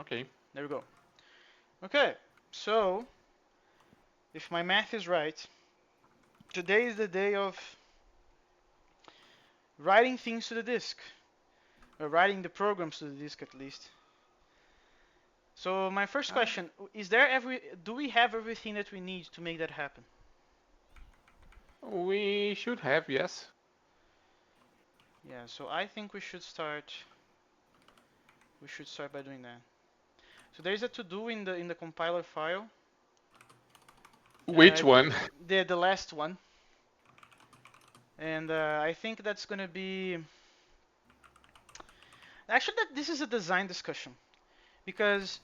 Okay. There we go. Okay, so if my math is right, today is the day of writing things to the disk, or writing the programs to the disk at least. So my first Uh, question do we have everything that we need to make that happen? we should have, yes. Yeah, so I think we should start by doing that. So there is a to do in the compiler file. Which one? The last one, and I think that's gonna be actually that this is a design discussion because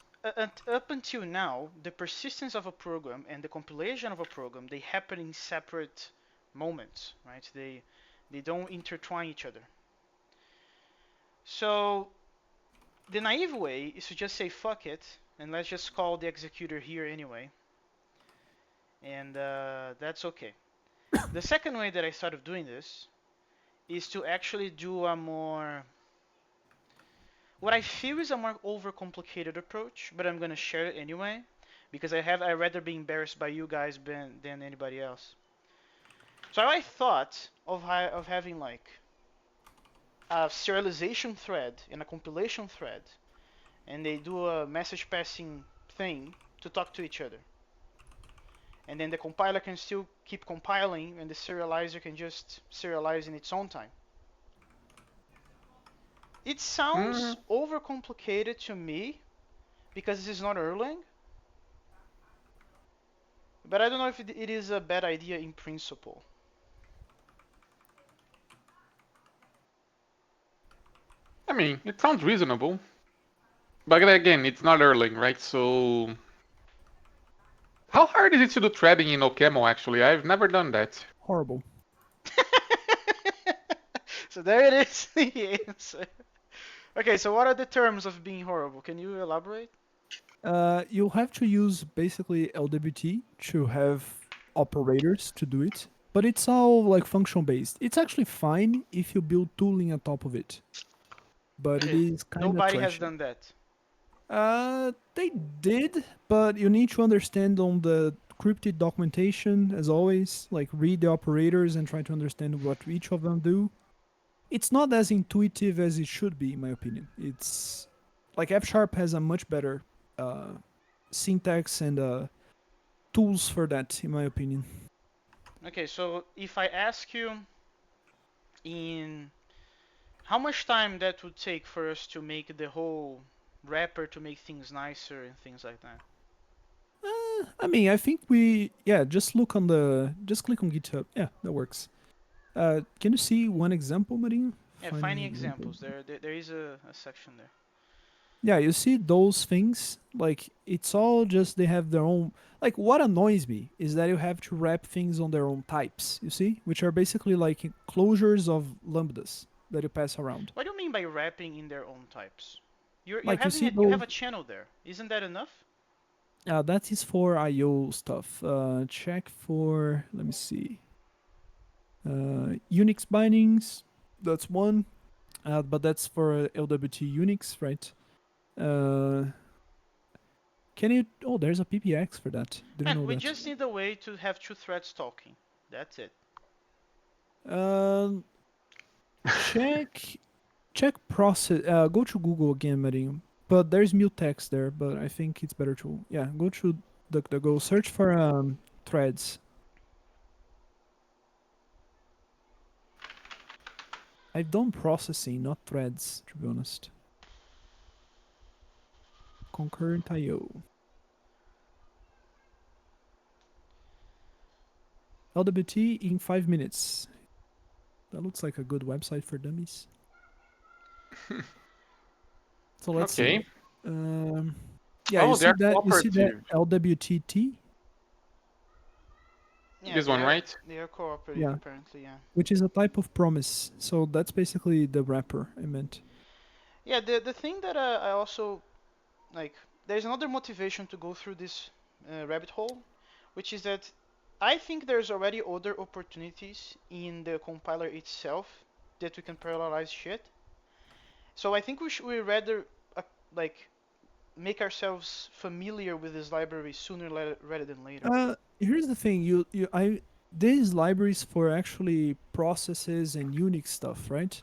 up until now the persistence of a program and the compilation of a program they happen in separate moments, right? They don't intertwine each other. So the naive way is to just say fuck it and let's just call the executor here anyway, and that's okay. The second way that I started doing this is to actually do a more what I feel is a more overcomplicated approach, but I'm gonna share it anyway because I'd rather be embarrassed by you guys than anybody else. So I thought of having like a serialization thread and a compilation thread, and they do a message passing thing to talk to each other. And then the compiler can still keep compiling, and the serializer can just serialize in its own time. It Mm, sounds overcomplicated to me because this is not Erlang, but I don't know if it is a bad idea in principle. I mean, it sounds reasonable. But again, it's not Erlang, right? So, how hard is it to do threading in OCaml, actually? I've never done that. Horrible. So there it is, the answer. Okay, so what are the terms of being horrible? Can you elaborate? You'll have to use basically LWT to have operators to do it, but it's all like function based. It's actually fine if you build tooling on top of it, but it Okay, is kind of nobody has trashy. done that. They did, but you need to understand on the cryptic documentation as always, like read the operators and try to understand what each of them do. It's not as intuitive as it should be, in my opinion. It's like F Sharp has a much better uh, syntax and tools for that, in my opinion. Okay, so if I ask you in how much time that would take for us to make the whole wrapper to make things nicer and things like that. I mean, I think yeah, just look on just click on GitHub. Yeah, that works. Can you see one example, Marinho? Yeah, Find an finding example. examples. There is a section there. Yeah, you see those things, like it's all just they have their own. Like what annoys me is that you have to wrap things on their own types, you see, which are basically like closures of lambdas that you pass around. What do you mean by wrapping in their own types? Like you see You those. have a channel there. Isn't that enough? That is for IO stuff. Check for, let me see, Unix bindings. That's one, but that's for LWT Unix, right? Uh, can you? Oh, there's a PPX for that. Didn't Man, know we that. just need a way to have two threads talking. That's it. Um, check check process. Go to Google again, Marinho. But there's mutex there. But I think it's better to go to DuckDuckGo. Search for threads. I've done processing, not threads, to be honest. Concurrent IO. LWT in 5 minutes. That looks like a good website for dummies. So let's see. Okay. Um, yeah, Oh, they're you see that cooperative. LWTT? Yeah, This one, right? they are cooperative Yeah, apparently. Yeah. which is a type of promise. So that's basically the wrapper I meant. Yeah. The thing that I also like, there's another motivation to go through this rabbit hole, which is that I think there's already other opportunities in the compiler itself that we can parallelize shit. So I think we rather uh, like make ourselves familiar with this library sooner rather than later? Here's the thing. These libraries for actually processes and Unix stuff, right?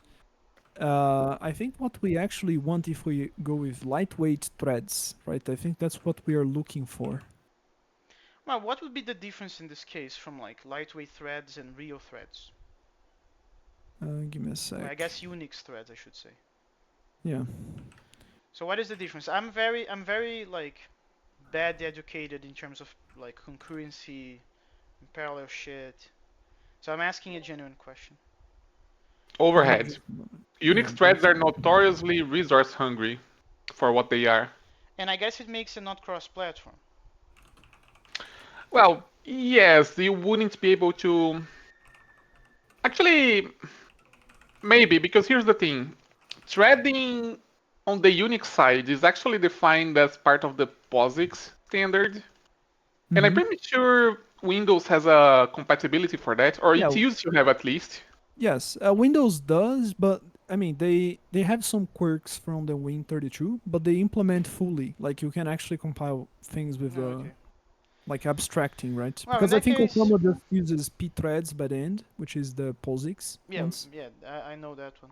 I think what we actually want if we go with lightweight threads, right? I think that's what we are looking for. Well, what would be the difference in this case from like lightweight threads and real threads? Give me a Well, I sec. guess Unix threads, I should say. Yeah. So what is the difference? I'm very like bad educated in terms of like concurrency and parallel shit. So I'm asking a genuine question. Overhead. Just a moment. Yeah. Unix threads are notoriously resource hungry for what they are. And I guess it makes it not cross-platform. Well, yes, you wouldn't be able to. Actually, maybe, because here's the thing. Threading on the Unix side is actually defined as part of the POSIX standard. And I'm Mm-hmm. pretty sure Windows has a compatibility for that, or Yeah. it used to have at least. Yes. Windows does, but I mean they have some quirks from the Win32, but they implement fully. Like you can actually compile things with No, okay. like abstracting, right? Well, in Because I that think case, OCaml just uses pthreads by the end, which is the POSIX yeah, ones. yeah, I know that one.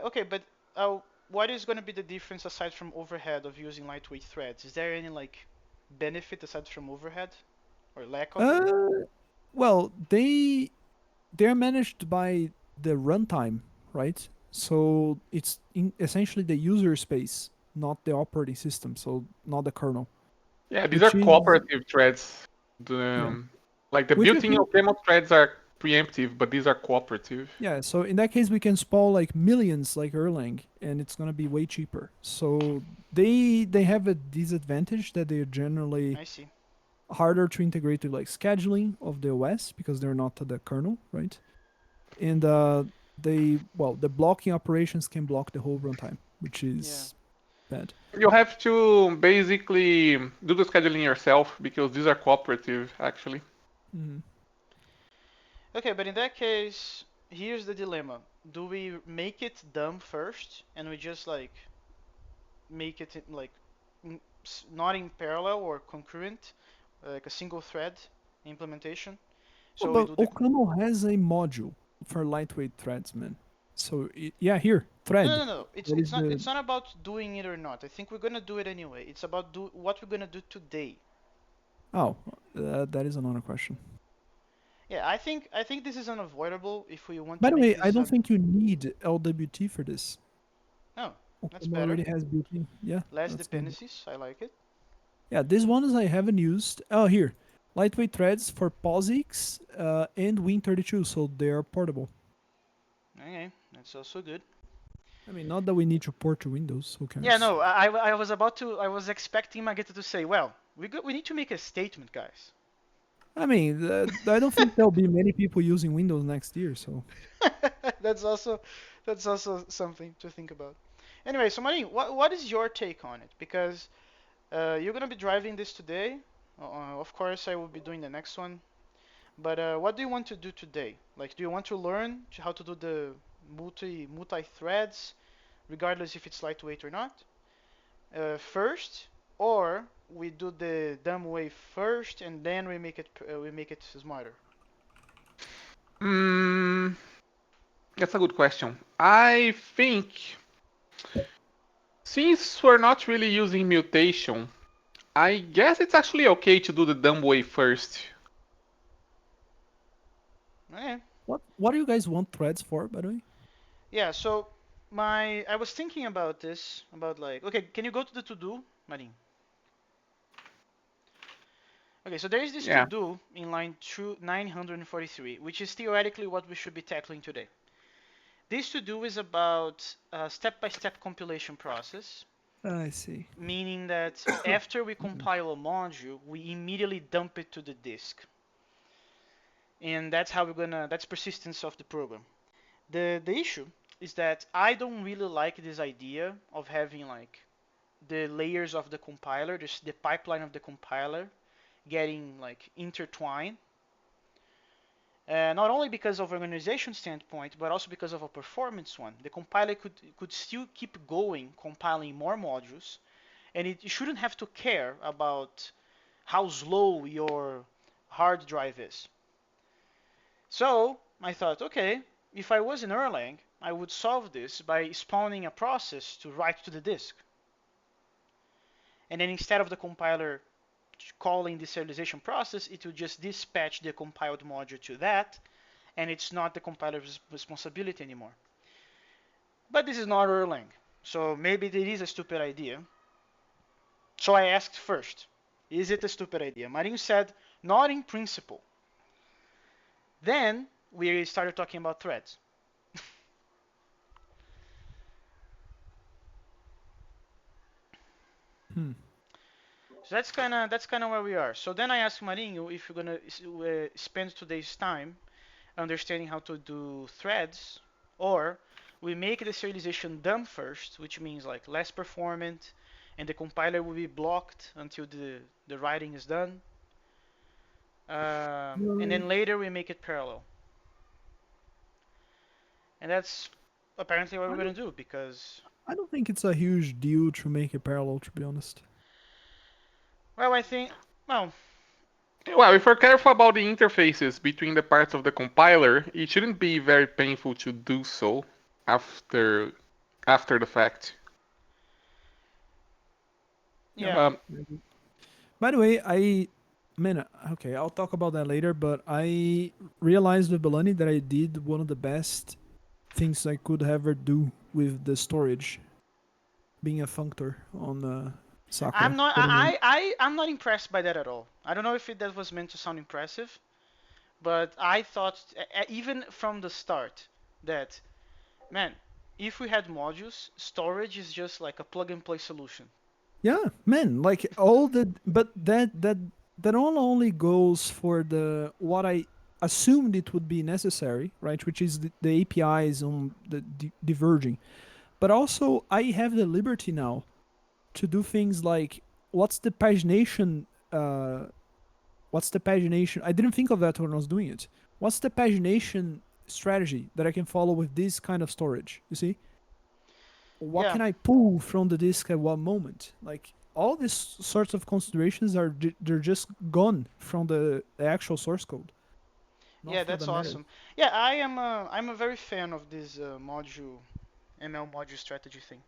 Okay, but uh, what is going to be the difference aside from overhead of using lightweight threads? Is there any like benefit aside from overhead or lack of it? Uh, well, they're managed by the runtime, right? So it's essentially the user space, not the operating system, so not the kernel, Yeah, these are which is cooperative threads. yeah, Like the which I built-in think OCaml threads are preemptive, but these are cooperative. yeah. So in that case, we can spawn like millions like Erlang, and it's gonna be way cheaper. So they have a disadvantage that they're generally I see. harder to integrate with like scheduling of the OS because they're not the kernel, right? And the blocking operations can block the whole runtime, which Yeah. is bad. You have to basically do the scheduling yourself because these are cooperative, actually. Mhm. Okay, but in that case, here's the dilemma. Do we make it dumb first and we just like make it like not in parallel or concurrent, like a single thread implementation? Oh, So we but do the OCaml has a module for lightweight threads, man. So yeah, here no, no, thread. no, no. It's That it's is not the it's not about doing it or not. I think we're gonna do it anyway. It's about do what we're gonna do today. oh, that is another question. Yeah, I think this is unavoidable if we want By to the make way, I this don't think you need LWT for this. no, that's OCaml better. already has built-in. Yeah, Less that's good. dependencies. I like it. Yeah, these ones I haven't used. Oh, here, lightweight threads for POSIX and Win32, so they are portable. Okay, that's also good. I mean, not that we need to port to Windows. Who Yeah, cares? no, I was about to. I was expecting Magetta to say, well, we need to make a statement, guys. I mean, I don't think there'll be many people using Windows next year. So that's also that's also something to think about. Anyway, so Marin, what is your take on it? Because you're gonna be driving this today. Of course, I will be doing the next one. But what do you want to do today? Like, do you want to learn how to do the multi threads, regardless if it's lightweight or not, first, or we do the dumb way first and then we make it smarter? Mm, that's a good question. I think since we're not really using mutation, I guess it's actually okay to do the dumb way first. Okay. what do you guys want threads for, by the way? Yeah. So I was thinking about this about like okay, can you go to the to do, Marin? Okay, so there is this to Yeah. do in line 943, which is theoretically what we should be tackling today. This to do is about a step-by-step compilation process, I see. meaning that after we compile a module, we immediately dump it to the disk. And that's how we're gonna, that's persistence of the program. The issue is that I don't really like this idea of having like the layers of the compiler, the pipeline of the compiler getting like intertwined. Not only because of organization standpoint, but also because of a performance one. The compiler could still keep going, compiling more modules, and it shouldn't have to care about how slow your hard drive is. So I thought, okay, if I was in Erlang, I would solve this by spawning a process to write to the disk. And then instead of the compiler calling the serialization process, it would just dispatch the compiled module to that, and it's not the compiler's responsibility anymore. But this is not Erlang, so maybe it is a stupid idea. So I asked first, is it a stupid idea? Marinho said, not in principle. Then we started talking about threads. Hmm. So that's kind of where we are. So then I asked Marinho if you're gonna spend today's time understanding how to do threads, or we make the serialization dumb first, which means like less performant, and the compiler will be blocked until the writing is done, and Uh, then later we make it parallel. And that's apparently what we're I gonna don't. do because, I don't think it's a huge deal to make it parallel. To be honest. well, I think, well, Well, if we're careful about the interfaces between the parts of the compiler, it shouldn't be very painful to do so after after the fact. Yeah. yeah, Um, Maybe. By the way, man, okay, I'll talk about that later. But I realized with Belani that I did one of the best things I could ever do with the storage, being a functor on I'm Sakura. not, Putting in. I'm not impressed by that at all. I don't know if that was meant to sound impressive, but I thought even from the start that, man, if we had modules, storage is just like a plug and play solution. Yeah, man, like all the, but that all only goes for the what I assumed it would be necessary, right? Which is the APIs on the diverging. But also, I have the liberty now to do things like what's the pagination what's the pagination I didn't think of that when I was doing it. What's the pagination strategy that I can follow with this kind of storage? You see? What Yeah, can I pull from the disk at what moment? Like all these sorts of considerations are they're just gone from the actual source code, not yeah, from the that's meta. awesome. Yeah, I'm a very fan of this module ML module strategy thing.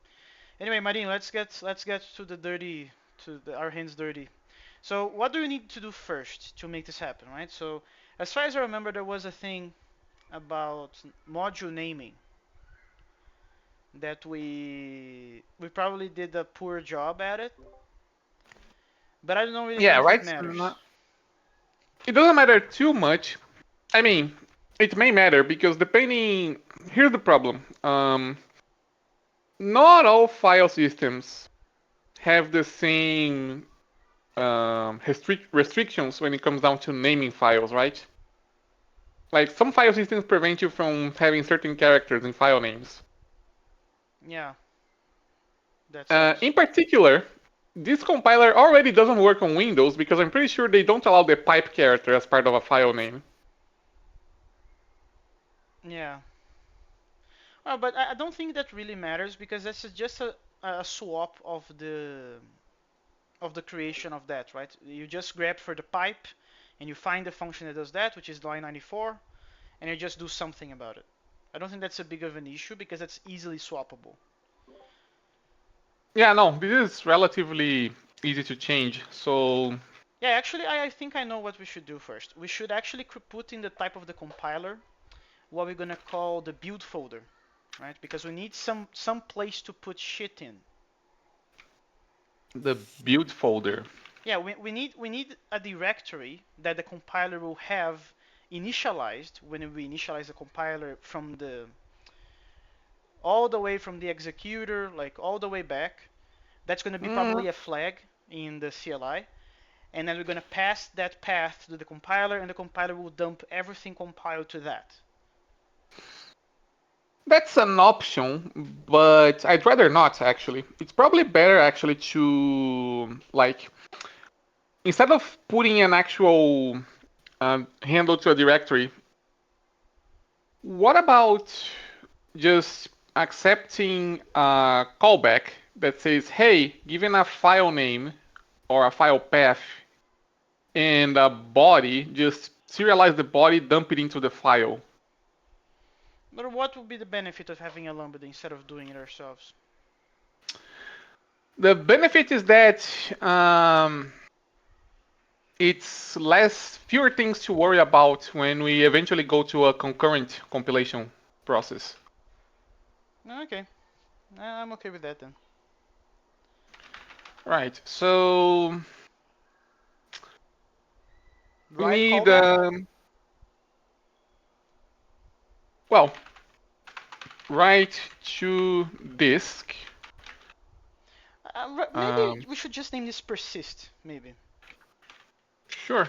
Anyway, Marin, let's get to the dirty our hands dirty. So what do we need to do first to make this happen, right? So as far as I remember, there was a thing about module naming that we probably did a poor job at it, but I don't really know yeah, if it right. matters. It doesn't matter too much. I mean, it may matter because depending. Here's the problem. Not all file systems have the same restrictions when it comes down to naming files, right? Like some file systems prevent you from having certain characters in file names. Yeah, that sucks. In particular, this compiler already doesn't work on Windows because I'm pretty sure they don't allow the pipe character as part of a file name. Yeah. Well, but I don't think that really matters because that's just a swap of the creation of that, right? You just grab for the pipe and you find the function that does that, which is line 94, and you just do something about it. I don't think that's a big of an issue because that's easily swappable. Yeah, no, this is relatively easy to change. So Yeah, actually, I think I know what we should do first. We should actually put in the type of the compiler what we're gonna call the build folder, right? Because we need some place to put shit in. the build folder. Yeah, we need a directory that the compiler will have initialized when we initialize the compiler from the all the way from the executor, like all the way back. That's going to be Mm, probably a flag in the CLI, and then we're going to pass that path to the compiler, and the compiler will dump everything compiled to that. that's an option, but I'd rather not actually. It's probably better actually to like instead of putting an actual handle to a directory, what about just accepting a callback that says, hey, given a file name or a file path and a body, just serialize the body, dump it into the file. But what would be the benefit of having a lambda instead of doing it ourselves? The benefit is that it's fewer things to worry about when we eventually go to a concurrent compilation process. Okay, I'm okay with that then. Right. So we Right need callback? well, write to disk. Maybe Um, we should just name this persist, maybe. sure.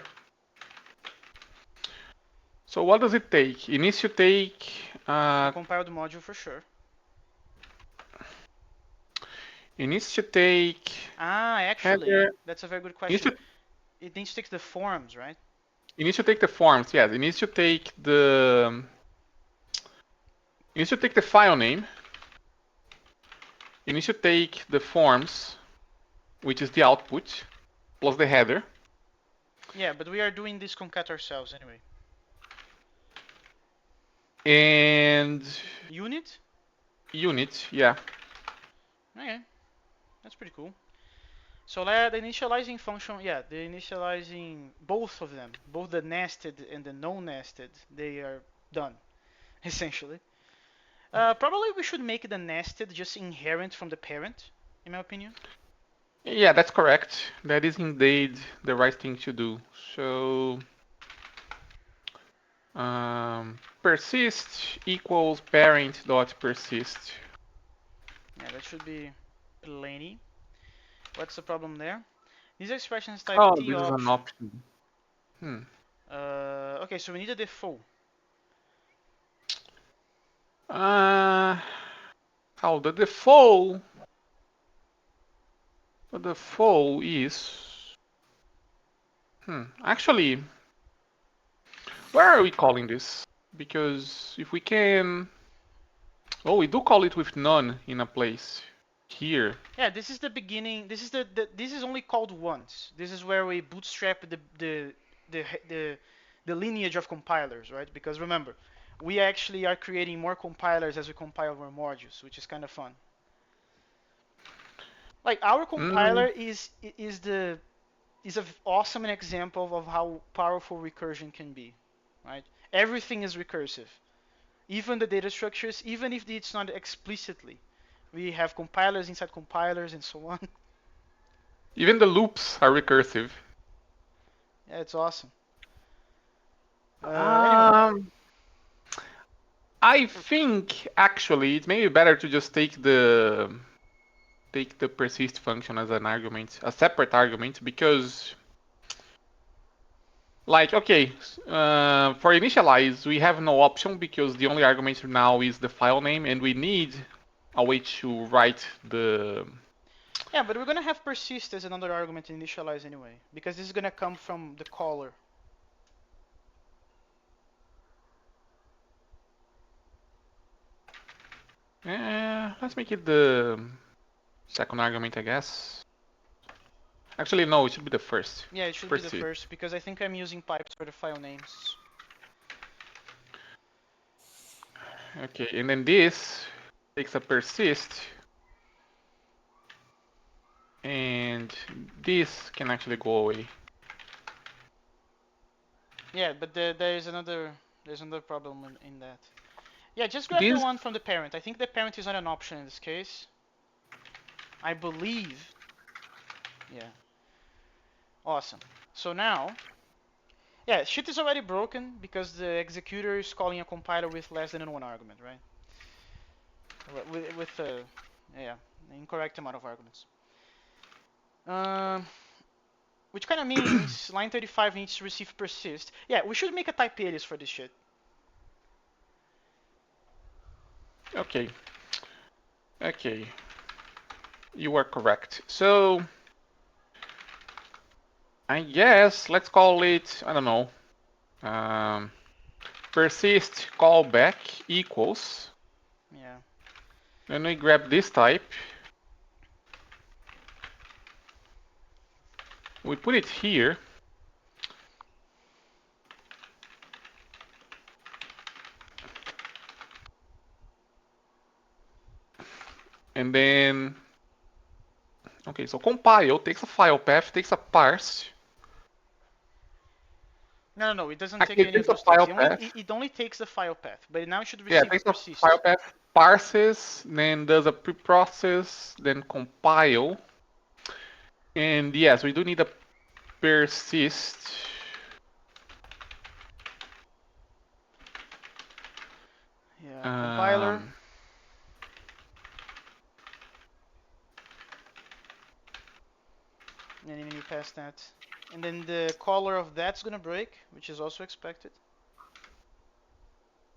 So what does it take? It needs to take The compiled module for sure. it needs to take Actually, header. that's a very good It needs question. to It needs to take the forms, right? it needs to take the forms. Yes, it needs to take the it needs to take the file name. It needs to take the forms, which is the output, plus the header. Yeah, but we are doing this concat ourselves anyway. And Unit? unit, yeah. Okay, that's pretty cool. So the initializing function, yeah, the initializing both of them, both the nested and the non-nested, they are done, essentially. Probably we should make the nested just inherent from the parent, in my opinion. Yeah, that's correct. That is indeed the right thing to do. So persist equals parent dot persist. Yeah, that should be plenty. What's the problem there? These expressions type Oh, T this is an option. option. Hmm. Okay, so we need a default. Uh, how the default is actually, where are we calling this? Because if we can, oh, we do call it with none in a place here. Yeah, this is the beginning. This is this is only called once. This is where we bootstrap the the the lineage of compilers, right? Because remember, we actually are creating more compilers as we compile more modules, which is kind of fun. Like our compiler Mm, is an awesome example of how powerful recursion can be, right? Everything is recursive, even the data structures, even if it's not explicitly. We have compilers inside compilers and so on. even the loops are recursive. Yeah, it's awesome. Anyway, Um, I think actually it may be better to just take the persist function as an argument, a separate argument, because like okay, for initialize we have no option because the only argument now is the file name, and we need a way to write the. yeah, but we're gonna have persist as another argument to initialize anyway, because this is gonna come from the caller. Let's make it the second argument, I guess. Actually, no, it should be the first. Yeah, it should be the Persist. first because I think I'm using pipes for the file names. Okay, and then this takes a persist, and this can actually go away. Yeah, but there's another problem in that. Yeah, just grab the This one from the parent. I think the parent is not an option in this case. I believe. Yeah, awesome. So now, yeah, shit is already broken because the executor is calling a compiler with less than one argument, right? With yeah, incorrect amount of arguments. Um, which kind of means line 35 needs to receive persist. Yeah, we should make a type alias for this shit. okay, okay, you are correct. So I guess let's call it, I don't know, um, persist callback equals. Yeah. Then we grab this type We put it here. And then, okay, so compile takes a file path, takes a parse. No. It doesn't take Actually, it any of takes a those things. file It only path. it only takes the file path, but now it should Yeah, it receive takes a file persist. path, parses, then does a preprocess, then compile. And yes, we do need a persist. Yeah, compiler. Um, And then you pass that. And then the caller of that's gonna break, which is also expected.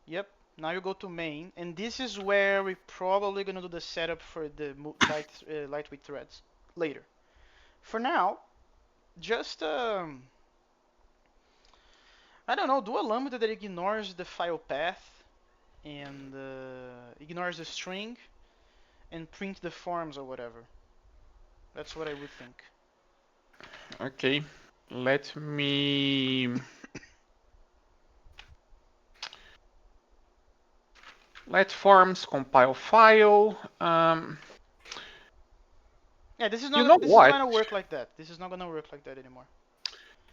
Yep. Now you go to main, and this is where we're probably gonna do the setup for the lightweight threads later. For now, just I don't know, do a lambda that ignores the file path and ignores the string and print the forms or whatever. That's what I would think. okay, let me let forms compile file. Yeah, this is You not know this is not what? gonna work like that. This is not gonna work like that anymore.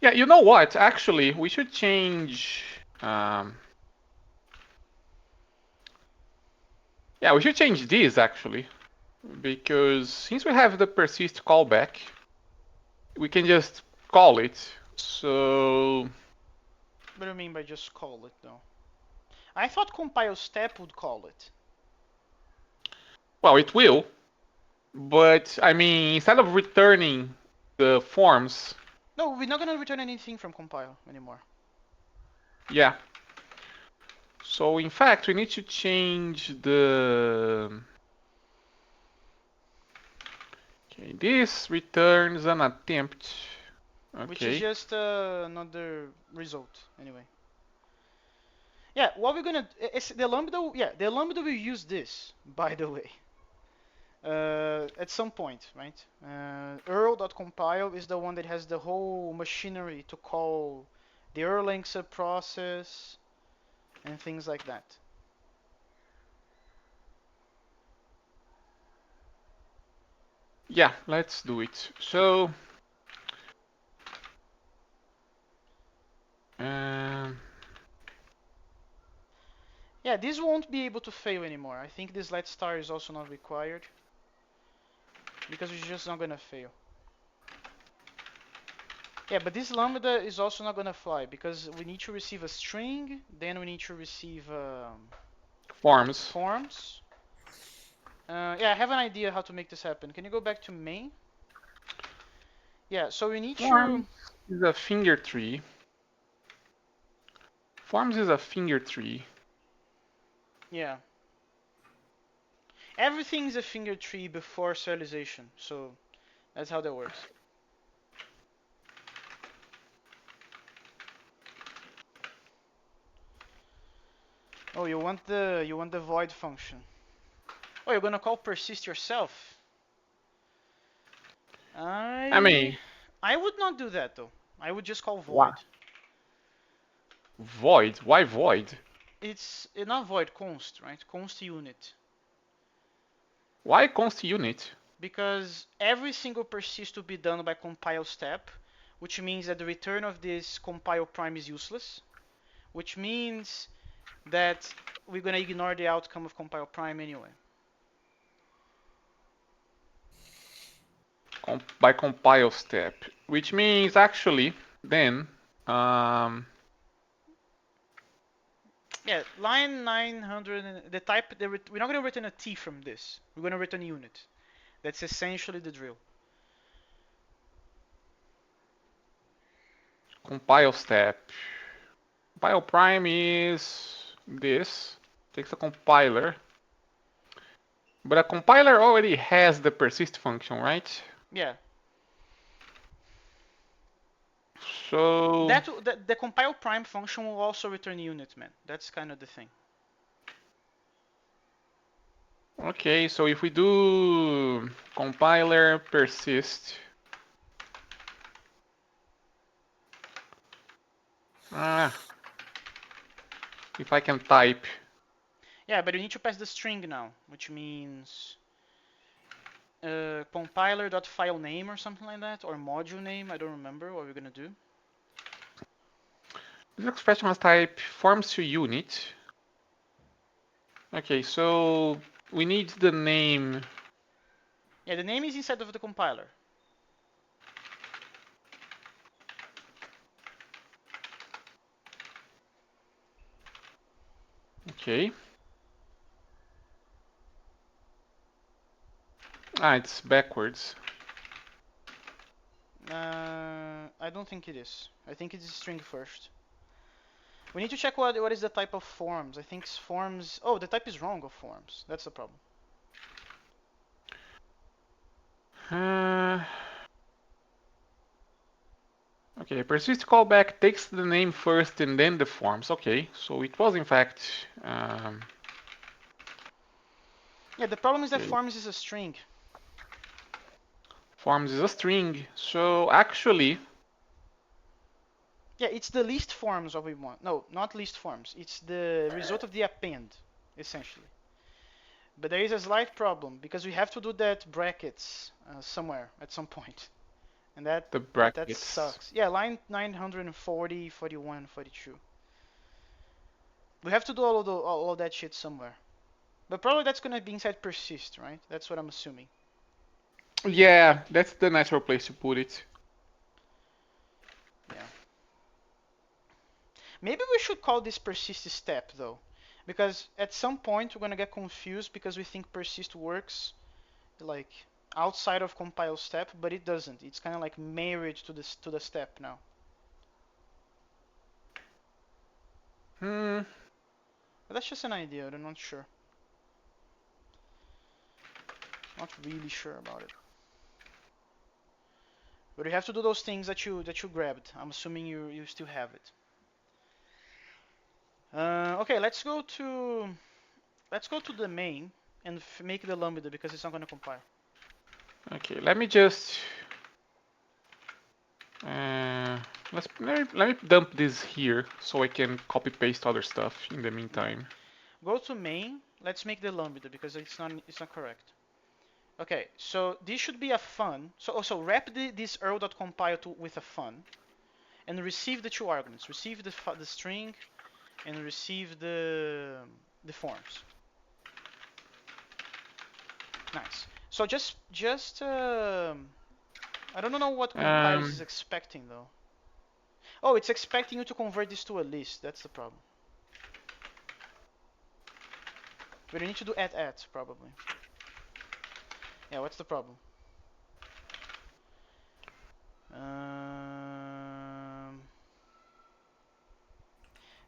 Yeah, you know what? Actually, we should change. Yeah, we should change this actually, because since we have the persist callback, we can just call it. So, What do you mean by just call it though? I thought compile step would call it. well, it will, but I mean, instead of returning the forms, No, we're not gonna return anything from compile anymore. yeah. So in fact, we need to change the. Okay, this returns an attempt. Which is Okay. just another result anyway. Yeah, what we're gonna is the lambda. Yeah, the lambda will use this, by the way, at some point, right? Earl.compile is the one that has the whole machinery to call the Erlang subprocess and things like that. Yeah, let's do it. So, um, Yeah, this won't be able to fail anymore. I think this let star is also not required because it's just not gonna fail. Yeah, but this lambda is also not gonna fly because we need to receive a string, then we need to receive forms. forms. Yeah, I have an idea how to make this happen. Can you go back to main? Yeah, so we need to. Forms is a finger tree. Forms is a finger tree. Yeah. Everything is a finger tree before serialization, so that's how that works. Oh, you want the void function. Oh, you're gonna call persist yourself. I I mean, I would not do that though. I would just call why? void. Void? Why void? It's not void const, right? Const unit. Why const unit? Because every single persist will be done by compile step, which means that the return of this compile prime is useless, which means that we're gonna ignore the outcome of compile prime anyway. By compile step, which means actually then, Yeah, line 900, the type, we're not gonna return a t from this. We're gonna return a unit. That's essentially the drill. compile step. Compile prime is this. Takes a compiler. But a compiler already has the persist function, right? Yeah, So, the compile prime function will also return a unit, man. That's kind of the thing. okay, so if we do compiler persist, Ah, if I can type. Yeah, but you need to pass the string now, which means compiler.file name or something like that, or module name. I don't remember what we're gonna do. This expression must type forms to unit. Okay, so we need the name. Yeah, the name is inside of the compiler. Okay. Ah, it's backwards. I don't think it is. I think it's string first. We need to check what is the type of forms. I think forms. Oh, the type is wrong of forms. That's the problem. Uh, okay, persist callback takes the name first and then the forms. Okay, so it was in fact. Yeah, the problem is that Okay, forms is a string. forms is a string. So actually, Yeah, it's the least forms what we want. No, not least forms. It's the result of the append, essentially. But there is a slight problem because we have to do that brackets somewhere at some point, and the that brackets. sucks. Yeah, line 940, 41, 42. We have to do all of that shit somewhere. But probably that's gonna be inside persist, right? That's what I'm assuming. Yeah, that's the natural place to put it. Yeah. Maybe we should call this persist step though, because at some point we're gonna get confused because we think persist works like outside of compile step, but it doesn't. It's kind of like married to the step now. Hmm. But that's just an idea. I'm not sure. Not really sure about it. But you have to do those things that you grabbed. I'm assuming you still have it. Okay, let's go to the main and make the lambda because it's not gonna compile. Okay, let me just. Uh, let me dump this here so I can copy paste other stuff in the Yeah. meantime. Go to main. Let's make the lambda because it's not correct. Okay, so this should be a fun. So also wrap this earl.compile with a fun and receive the two arguments. Receive the string and receive the forms. Nice. So just I don't know what compilers is Um, expecting though. Oh, it's expecting you to convert this to a list. That's the problem. But you need to do at probably. Yeah, what's the problem? Um,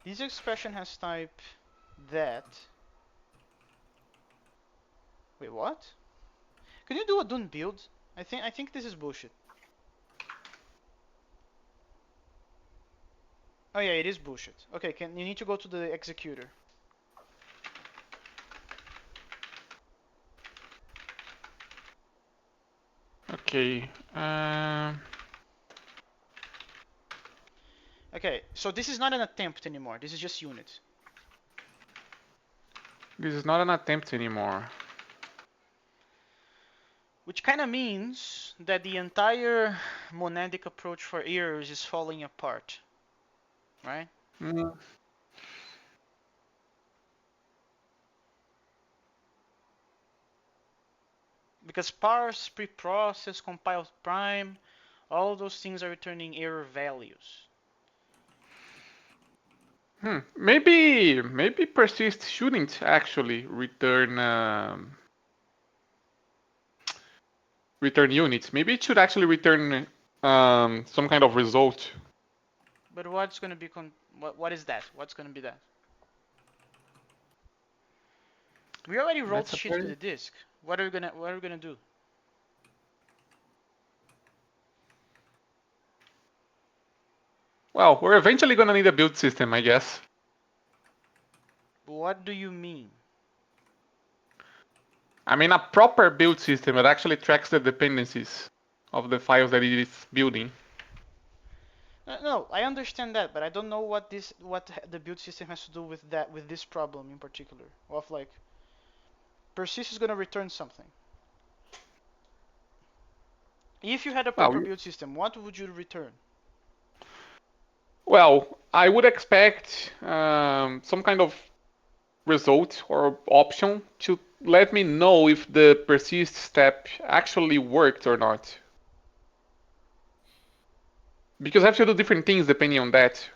this expression has type that. Wait, what? Can you do a done build? I think this is bullshit. Oh yeah, it is bullshit. Okay, you need to go to the executor. okay. Okay, so this is not an attempt anymore. This is just unit. This is not an attempt anymore. Which kind of means that the entire monadic approach for errors is falling apart, right? Mm, Because parse, preprocess, compile prime, all those things are returning error values. maybe persist shouldn't actually return units. Maybe it should actually return some kind of result. But what's going to be what is that? What's going to be that? We already wrote That's a shit to very the disk. What are we gonna do? well. We're eventually gonna need a build system, I guess. What do you mean? I mean, a proper build system that actually tracks the dependencies of the files that it is building. No, I understand that, but I don't know what the build system has to do with that with this problem in particular. Of like, persist is gonna return something. If you had a proper Well, build system, what would you return? well, I would expect some kind of result or option to let me know if the persist step actually worked or not. Because I have to do different things depending on that.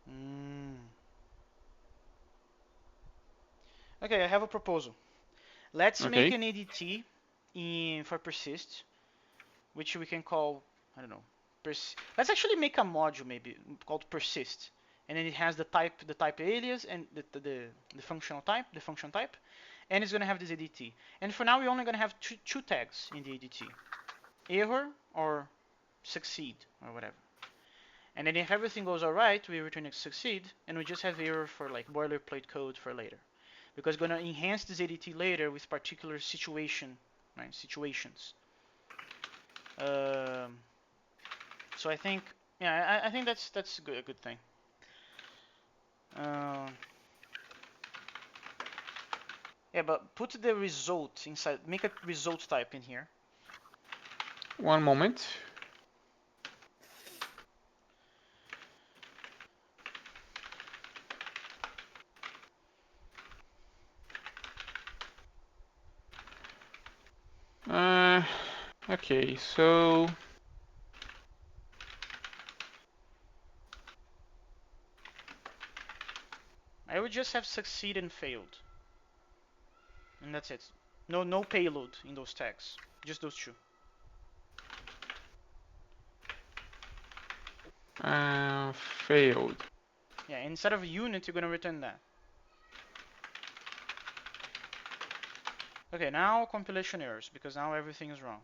Mm. Okay, I have a proposal. Let's make Okay. an ADT for persist, which we can call, I don't know, let's actually make a module maybe called persist, and then it has the type alias and the functional type, the function type, and it's gonna have this ADT. And for now, we're only gonna have two tags in the ADT: error or succeed or whatever. And then if everything goes alright, we return a succeed, and we just have error for like boilerplate code for later, because we're gonna enhance this ADT later with particular situations. Um, so I think, yeah, I think that's a good thing. Uh, yeah, but put the result inside. Make a result type in here. One moment. Uh, okay, so I would just have succeed and failed, and that's it. No payload in those tags. Just those two. failed. Yeah, instead of unit, you're gonna return that. Okay, now compilation errors, because now everything is wrong.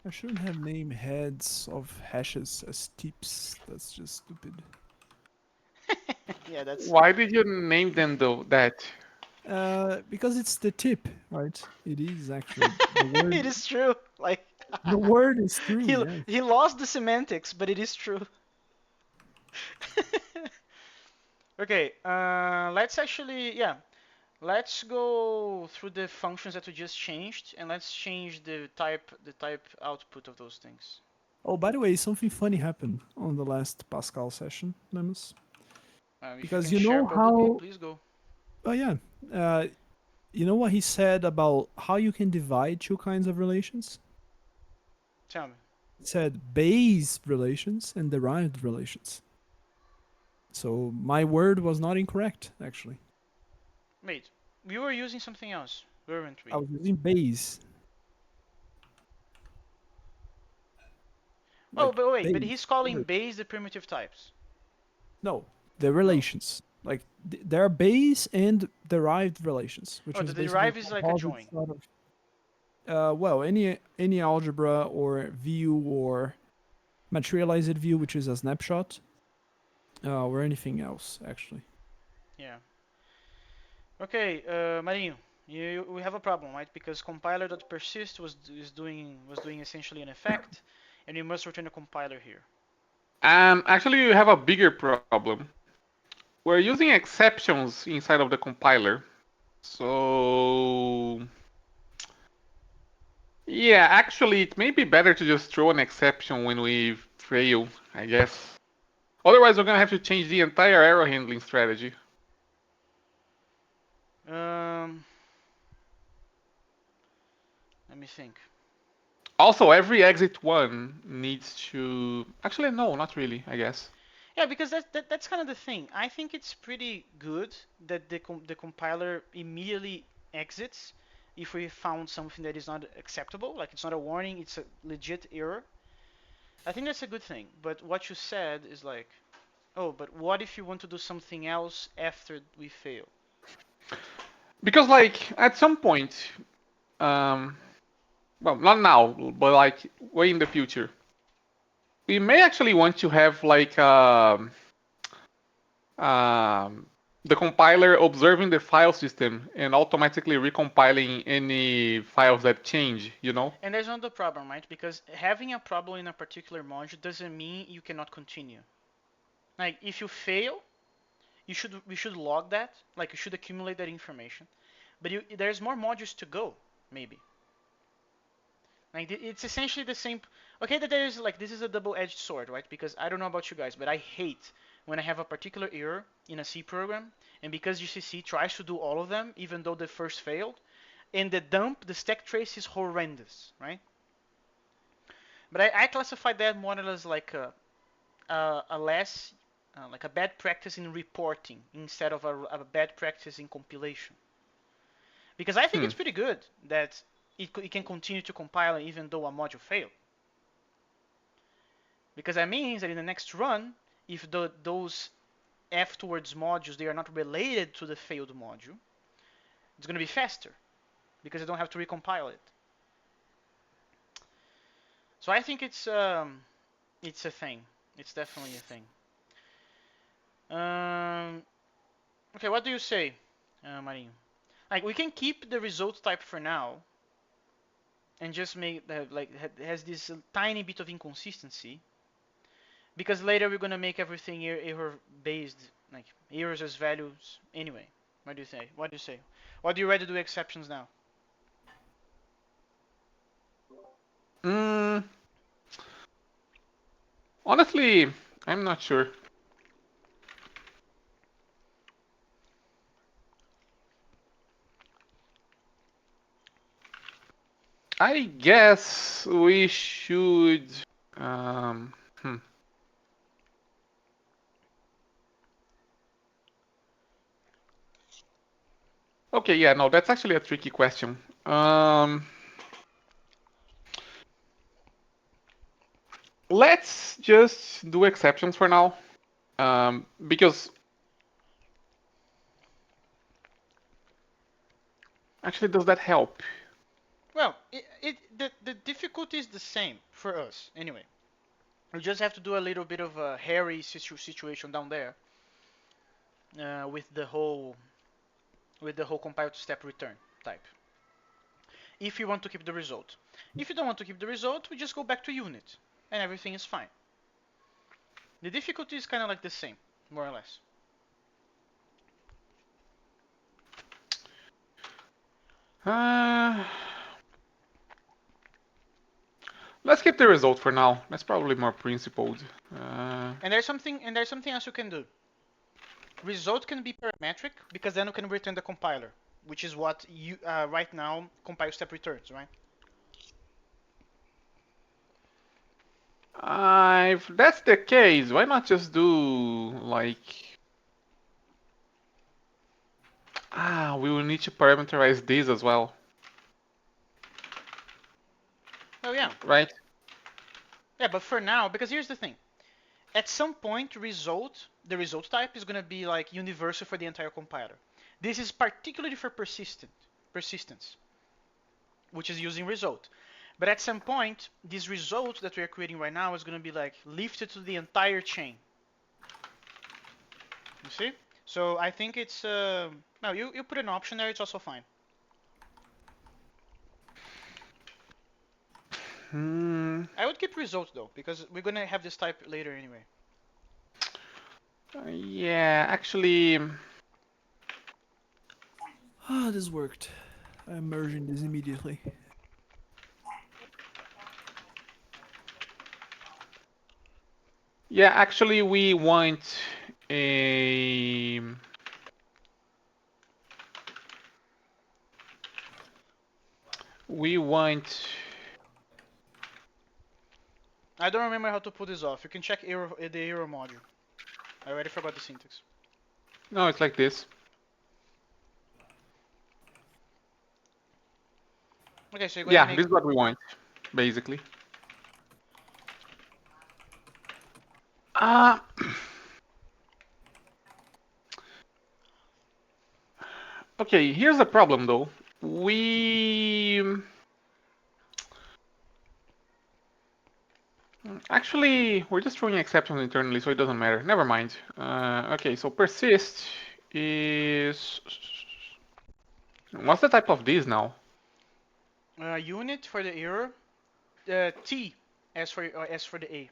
I shouldn't have named heads of hashes as tips. That's just stupid. Yeah, that's Why did you name them though that? Because it's the tip, right? It is actually the word. it is true. Like The word is true. he Yes. he lost the semantics, but it is true. Okay, let's actually, yeah, let's go through the functions that we just changed, and let's change the type output of those things. Oh, by the way, something funny happened on the last Pascal session, Lemus. If you Because can you share know publicly, how. please go. Oh yeah. Uh, you know what he said about how you can divide two kinds of relations? Tell me. He said base relations and derived relations. So my word was not incorrect, actually. Wait, we were using something else, weren't I we? was using base, Oh, like but wait, but he's base. calling Word. base the primitive types. No, the No. relations. Like there are base and derived relations, which Oh, is the basically derive is like a composite join. sort of. Well, any algebra or view or materialized view, which is a snapshot, or anything else actually. Yeah. Okay, Marinho, we have a problem, right? Because compiler.persist was doing essentially an effect, and we must return a compiler here. Actually, you have a bigger problem. We're using exceptions inside of the compiler. So, yeah, actually, it may be better to just throw an exception when we fail, I guess. Otherwise, we're gonna have to change the entire error handling strategy. Um, Let me think. Also, every exit one needs to. Actually, no, not really, I guess. Yeah, because that's kind of the thing. I think it's pretty good that the compiler immediately exits if we found something that is not acceptable. Like it's not a warning, it's a legit error. I think that's a good thing. But what you said is like, oh, but what if you want to do something else after we fail? Because, like, at some point, um, well, not now, but like way in the future, we may actually want to have like um, The compiler observing the file system and automatically recompiling any files that change, you know? And there's another problem, right? Because having a problem in a particular module doesn't mean you cannot continue. Like if you fail, we should log that. Like you should accumulate that information. But there's more modules to go, maybe. Like it's essentially the same. Okay, that there's like this is a double-edged sword, right? Because I don't know about you guys, but I hate when I have a particular error in a C program, and because GCC tries to do all of them, even though the first failed, in the dump, the stack trace is horrendous, right? But I classify that more or less like a less like a bad practice in reporting instead of a bad practice in compilation. Because I think Hmm. it's pretty good that it can continue to compile even though a module failed. Because that means that in the next run, if those afterwards modules they are not related to the failed module, it's going to be faster because I don't have to recompile it. So I think it's a thing. It's definitely a thing. Um, okay, what do you say, Marinho? Like we can keep the result type for now and just make that like has this tiny bit of inconsistency because later we're gonna make everything error based, like errors as values anyway. What do you say? What do you say? Or do you rather do exceptions now? Mm, honestly, I'm not sure. I guess we should. Um, hmm. Okay, yeah, no, that's actually a tricky question. Let's just do exceptions for now. Because actually, does that help? Well, the difficulty is the same for us anyway. We just have to do a little bit of a hairy situation down there with the whole compile to step return type. If you want to keep the result. If you don't want to keep the result, we just go back to unit and everything is fine. The difficulty is kind of like the same, more or less. Uh, let's keep the result for now. That's probably more principled. Uh, And there's something else you can do. Result can be parametric because then you can return the compiler, which is what you right now compile step returns, right? if that's the case, why not just do like we will need to parameterize this as well, Oh yeah, right? yeah. But for now, because here's the thing: at some point, the result type is going to be like universal for the entire compiler. This is particularly for persistence, which is using result. But at some point, this result that we are creating right now is going to be like lifted to the entire chain. You see? So I think it's no. You put an option there. It's also fine. Hmm. I would keep result though because we're gonna have this type later anyway. Yeah, actually, Ah, this worked. I'm merging this immediately. yeah, actually, a we want. I don't remember how to pull this off. You can check the error module. I already forgot the syntax. No, it's like this. Okay, so you're gonna Yeah, make. this is what we want, basically. Uh, okay, here's the problem though. We actually we're just throwing exceptions internally, so it doesn't matter. Never mind. Okay, so persist is what's the type of this now? Unit for the error. T as for the A.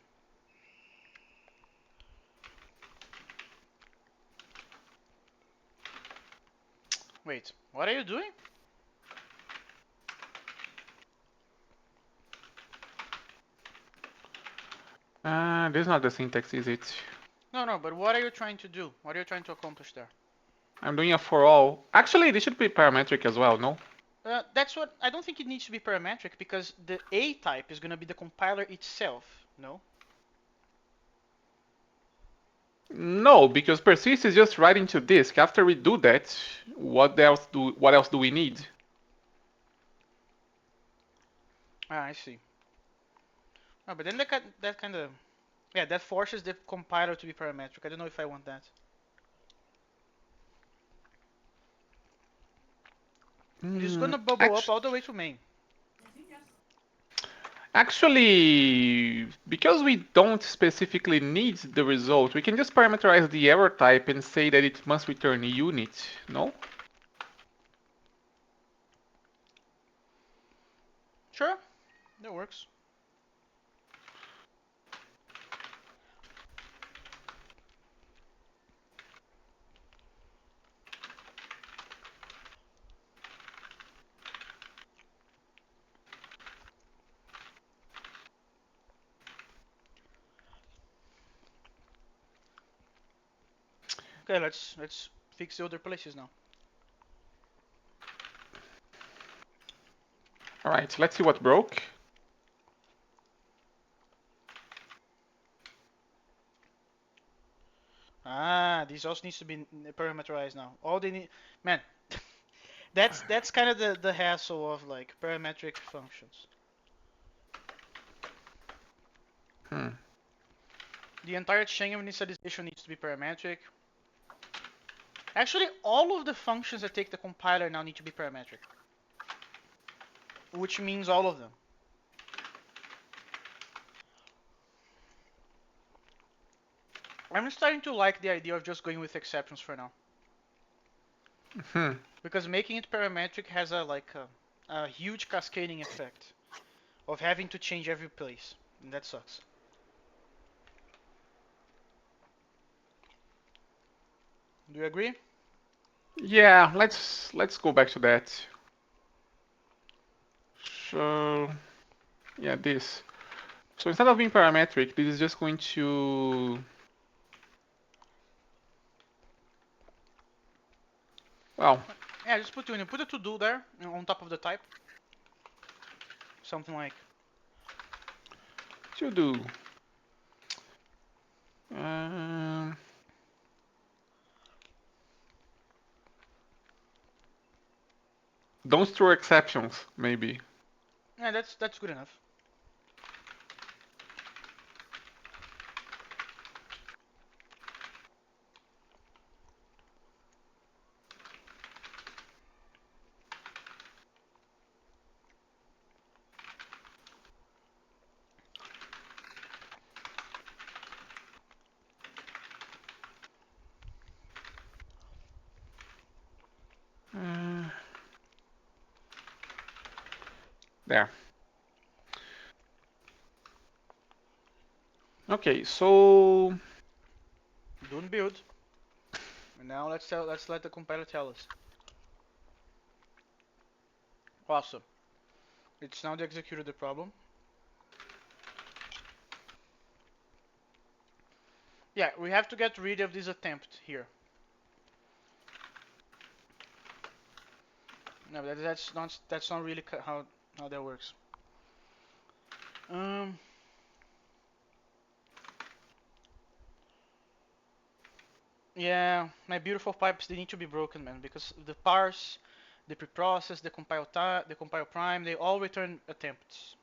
Wait, what are you doing? This is not the syntax, is it? No, no, but what are you trying to do? What are you trying to accomplish there? I'm doing a for all. Actually, this should be parametric as well, no? That's what I don't think it needs to be parametric because the A type is going to be the compiler itself. No. No, because persist is just writing to disk. After we do that, what else do we need? Ah, I see. Oh, but then that kind of yeah, that forces the compiler to be parametric. I don't know if I want that. This is gonna bubble up Actually, all the way to main. actually, because we don't specifically need the result, we can just parameterize the error type and say that it must return a unit, no? Sure, that works. Okay, let's fix the other places now. Alright, let's see what broke. Ah, this also needs to be parameterized now. All they need, man, that's kind of the hassle of like parametric functions. Hmm. The entire chain of initialization needs to be parametric. Actually, all of the functions that take the compiler now need to be parametric, which means all of them. I'm starting to like the idea of just going with exceptions for now, Hmm. because making it parametric has a huge cascading effect of having to change every place, and that sucks. Do you agree? Yeah, let's go back to that. So yeah, this. So instead of being parametric, this is just going to well Yeah, just put put a to do there on top of the type, something like to do. Um, don't throw exceptions, maybe. yeah, that's good enough. Uh, there. Okay, so Don't build. And now let's let the compiler tell us. Awesome. It's now the executed the problem. Yeah, we have to get rid of this attempt here. No, that's not really how that works. Um, yeah, my beautiful pipes they need to be broken, man, because the parse, the preprocess, the compile prime, they all return attempts.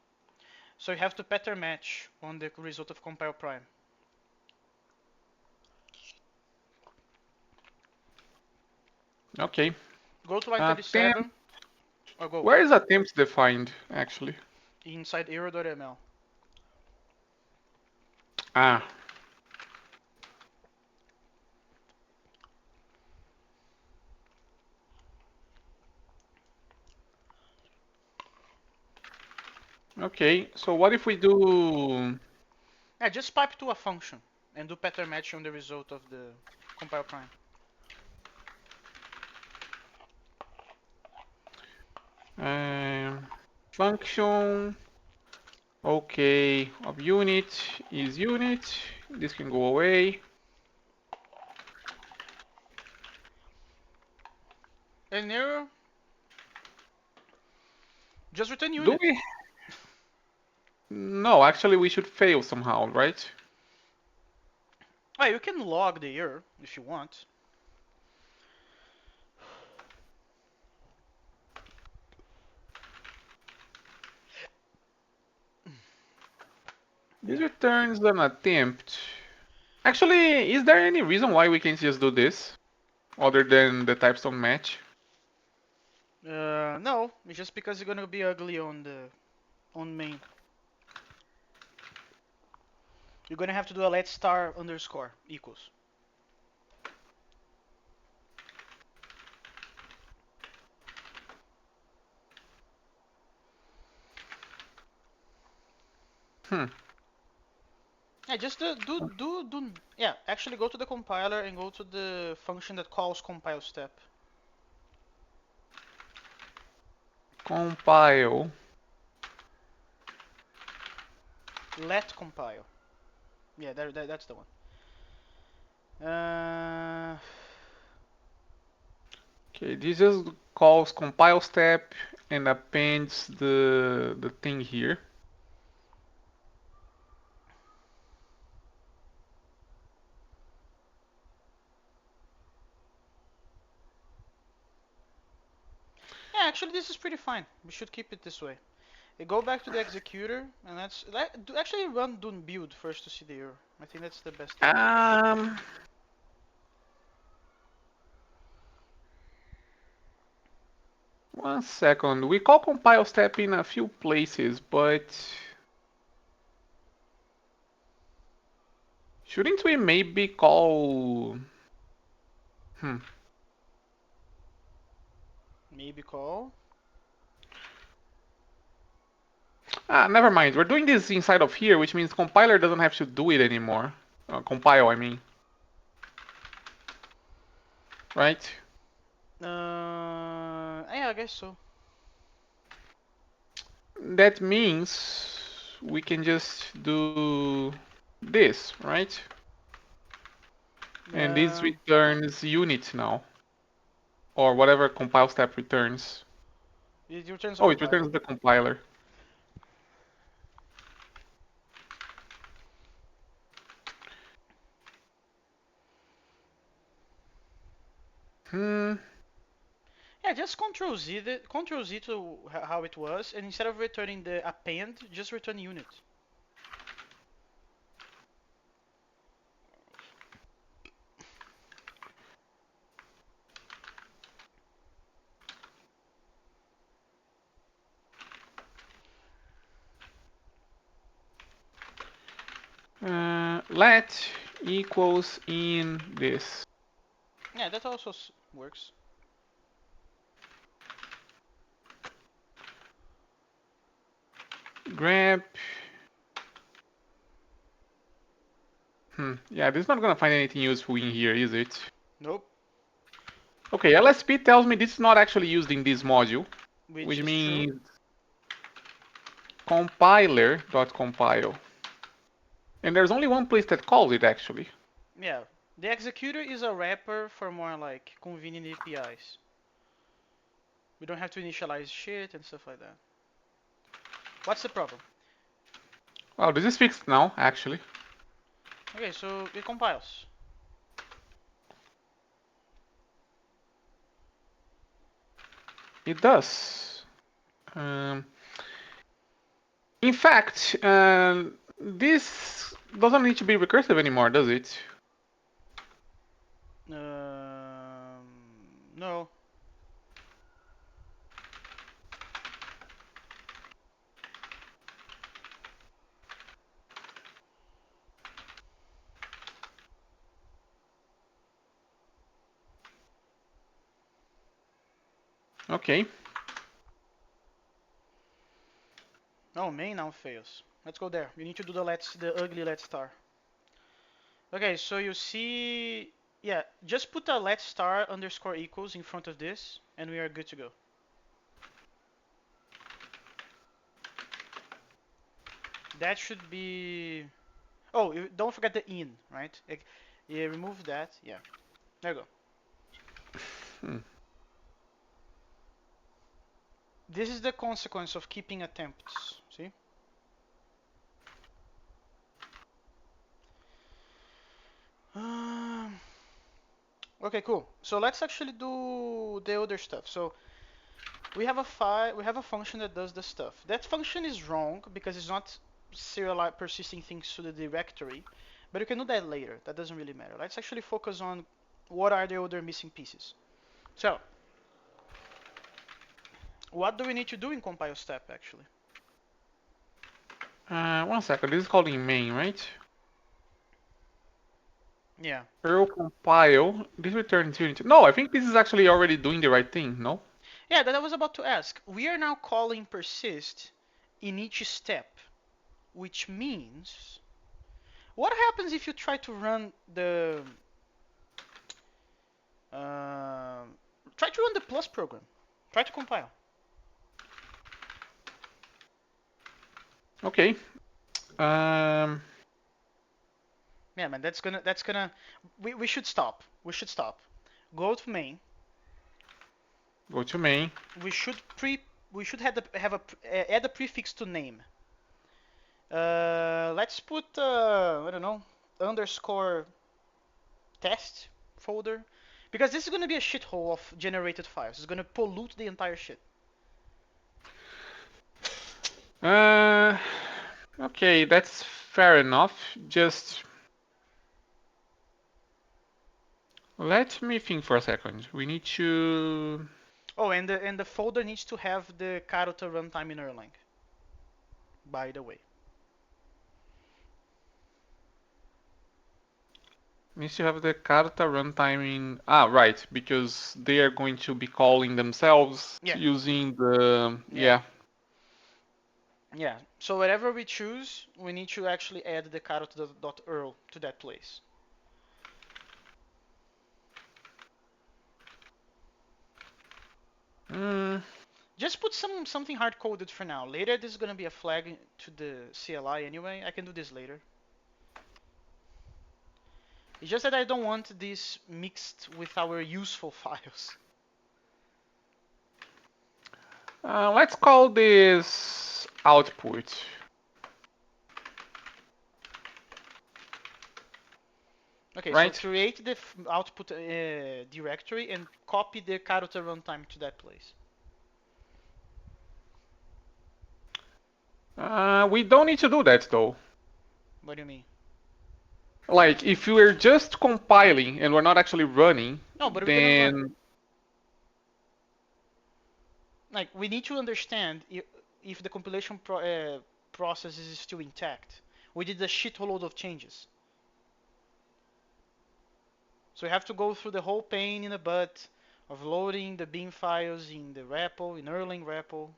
So you have to pattern match on the result of compile prime. okay. Go to line Then 37 or go where is attempts defined actually? inside error.ml. Ah, Okay, so what if we do Yeah, just pipe to a function and do pattern match on the result of the compile prime. um, function okay of unit is unit. This can go away. And error, just return Do unit. we? No, actually we should fail somehow, right? Oh, you can log the error if you want. This returns an attempt. Actually, is there any reason why we can't just do this other than the types don't match? No, it's just because it's gonna be ugly on the on main. You're gonna have to do a let star underscore equals. Hmm. Yeah, just yeah. Actually, go to the compiler and go to the function that calls compile step. Compile. Let compile. Yeah, that's the one. Uh, Okay, this just calls compile step and appends the thing here. yeah, actually, this is pretty fine. We should keep it this way. Go back to the executor and actually run dun build first to see the error. I think that's the best thing. Um, One second. We call compile step in a few places, but shouldn't we maybe call? Hmm. Maybe call. Never mind. We're doing this inside of here, which means compiler doesn't have to do it anymore. Compile, I mean. Right? Yeah, I guess so. That means we can just do this, right? And this Um, returns unit now, or whatever compile step returns. it returns a Oh, it compiler. returns the compiler. Hmm. Yeah, just Control Z to how it was, and instead of returning the append, just return unit. Let equals in this. Yeah, that also works. Grep. Yeah, this is not gonna find anything useful in here, is it? Nope, Okay, LSP tells me this is not actually used in this module, which which is true. means compiler.compile. And there's only one place that calls it actually. Yeah, the executor is a wrapper for more like convenient APIs. We don't have to initialize shit and stuff like that. What's the problem? Oh, this is fixed now, actually. Okay, so it compiles. It does. Um, in fact, this doesn't need to be recursive anymore, does it? No. Okay. Oh, main now fails. Let's go there. You need to do the ugly let star. Okay, so you see, yeah, just put a let star underscore equals in front of this, and we are good to go. That should be. Oh, don't forget the in, right? Yeah, remove that. Yeah, there you go. Hmm. This is the consequence of keeping attempts. See? Um, okay, cool. So let's actually do the other stuff. So we have a function that does the stuff. That function is wrong because it's not serialized persisting things to the directory, but you can do that later. That doesn't really matter. Let's actually focus on what are the other missing pieces. So, what do we need to do in compile step actually? 1 second. This is called in main, right? Yeah. Perl compile. This returns unity. No, I think this is actually already doing the right thing. No. Yeah, that I was about to ask. We are now calling persist in each step, which means what happens if you try to run the uh, try to run the plus program? Try to compile. Okay. Um. Yeah, man, that's gonna we should stop. We should stop. Go to main. Go to main. We should pre we should have a add a prefix to name. Let's put I don't know underscore test folder because this is gonna be a shithole of generated files. It's gonna pollute the entire shit. Uh. Okay, that's fair enough. Just let me think for a second. We need to. Oh, and the folder needs to have the Karuta runtime in Erlang. By the way. Needs to have the Karuta runtime in. Ah, right, because they are going to be calling themselves Yeah, using the. yeah, Yeah. yeah. So whatever we choose, we need to actually add the Karuta.url to that place. Mm, Just put something hard coded for now. Later, this is gonna be a flag to the CLI anyway. I can do this later. It's just that I don't want this mixed with our useful files. let's call this output, Okay, so right? create the output directory and copy the Karuta runtime to that place. We don't need to do that though. What do you mean? Like, if we're just compiling and we're not actually running, No, but we're gonna run. then. Like, we need to understand if the compilation process is still intact. We did a shitload of changes. So we have to go through the whole pain in the butt of loading the bin files in the REPL, in Erlang REPL,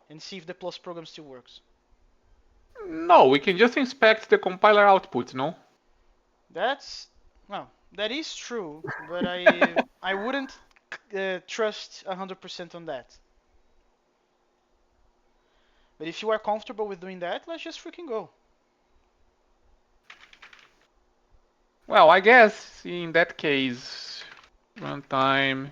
and see if the plus program still works. No, we can just inspect the compiler output, no? That's, well, that is true, but I wouldn't trust 100% on that. But if you are comfortable with doing that, let's just freaking go. Well, I guess in that case, runtime.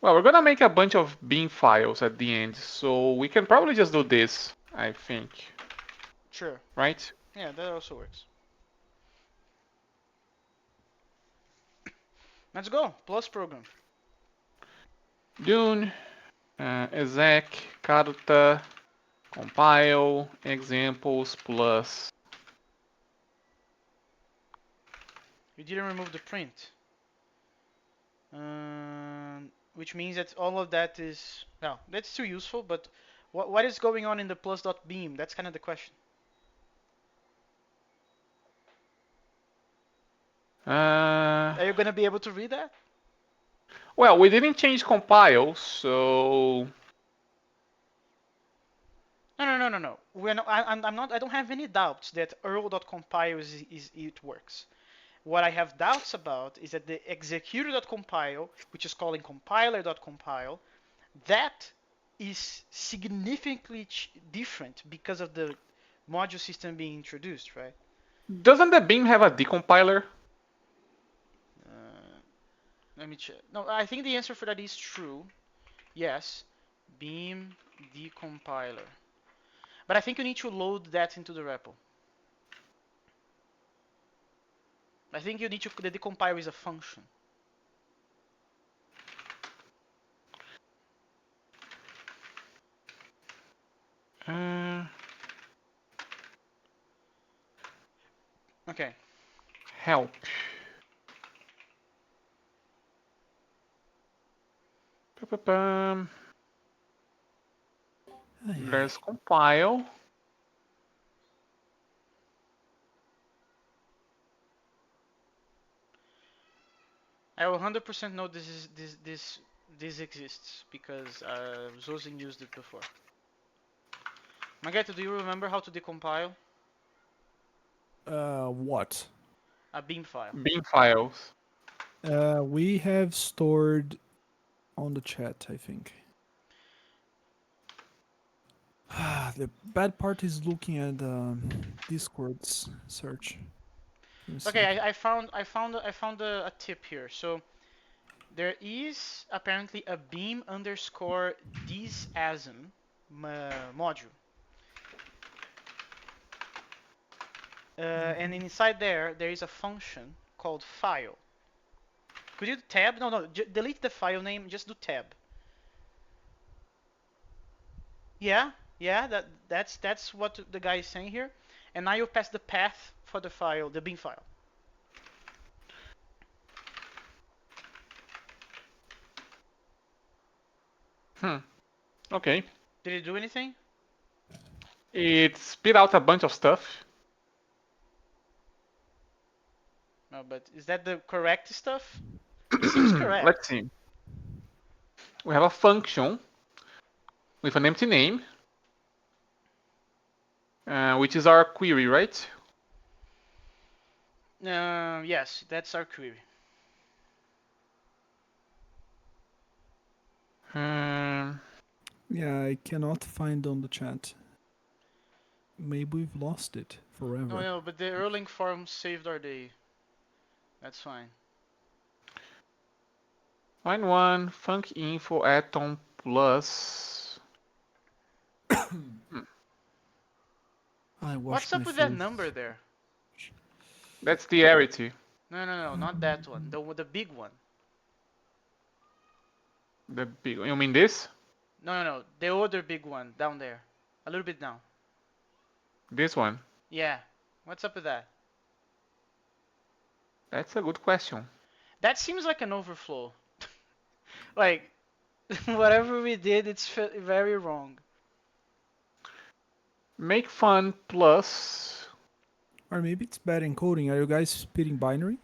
Well, we're gonna make a bunch of bin files at the end, so we can probably just do this, I think. Sure. Right? Yeah, that also works. Let's go. Plus program. Dune, exec, Karuta, compile, examples, plus. You didn't remove the print. Which means that all of that is, well, that's still useful, but what is going on in the plus.beam? That's kind of the question. Uh, Are you gonna be able to read that? well, we didn't change compile, so No, no, no, no, no. We're not, I'm not. I don't have any doubts that Earl.compile is it works. What I have doubts about is that the executor.compile, which is calling compiler.compile, that is significantly different because of the module system being introduced, right? Doesn't the Beam have a decompiler? Uh, Let me check. No, I think the answer for that is true. Yes, beam decompiler. But I think you need to load that into the REPL. I think you need to. The decompiler is a function. Uh, Okay. help. Pa-pa-pam. Ay, There's ay. compile. I will 100% know this exists because Zozin used it before. Magato, do you remember how to decompile What? a beam file? Beam files. We have stored on the chat, I think. The bad part is looking at Discord's search. Let me see. Okay, I found a tip here. So there is apparently a beam underscore disasm module. And inside there is a function called file. Could you tab? No, no, delete the file name. Just do tab. Yeah, yeah. That's what the guy is saying here. And now you pass the path for the file, the bin file. Hmm. Okay. Did it do anything? It spit out a bunch of stuff. No, but is that the correct stuff? It seems correct. Let's see. We have a function with an empty name, which is our query, right? Yes, that's our query. Um, Yeah, I cannot find on the chat. Maybe we've lost it No, forever. no, but the Erlang form saved our day. That's fine. line 1, func info atom plus. Hmm. I What's washed my up with that number face. there? That's the arity. No, no, no, not that one. The big one. The big. You mean this? No, no, no. The other big one down there. A little bit down. This one. Yeah. What's up with that? That's a good question. That seems like an overflow. Like, whatever we did, it's very wrong. Make fun plus. Or maybe it's bad encoding. Are you guys spitting binary?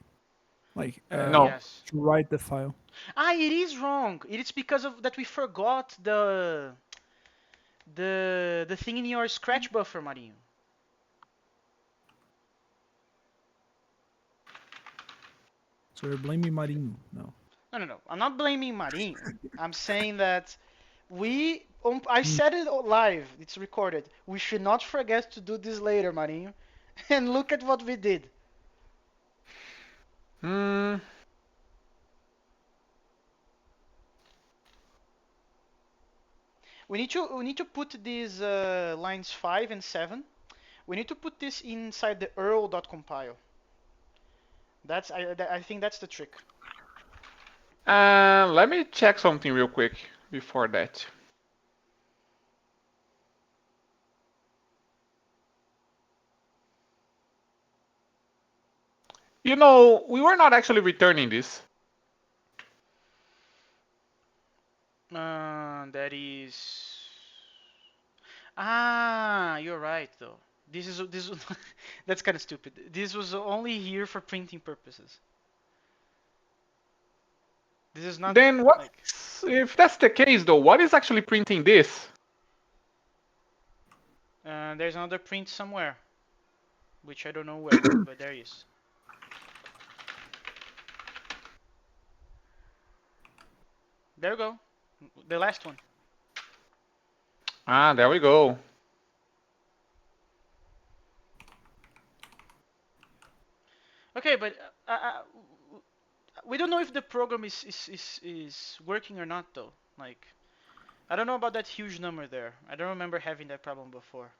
Like, No. Yes. to write the file. Ah, it is wrong. It is because of that we forgot the thing in your scratch buffer, Marinho. So you're blaming Marinho. No. No, no, no. I'm not blaming Marinho. I'm saying that I Mm. said it live. It's recorded. We should not forget to do this later, Marinho. And look at what we did. Hmm. We need to put these lines 5 and 7. We need to put this inside the Earl.compile. I think that's the trick. Let me check something real quick before that. You know, we were not actually returning this. That is. Ah, you're right though. This is that's kind of stupid. This was only here for printing purposes. This is not Then like if that's the case though, what is actually printing this? There's another print somewhere, which I don't know where, but there is. There we go. The last one. Ah, there we go. Okay, but we don't know if the program is working or not though. Like, I don't know about that huge number there. I don't remember having that problem before.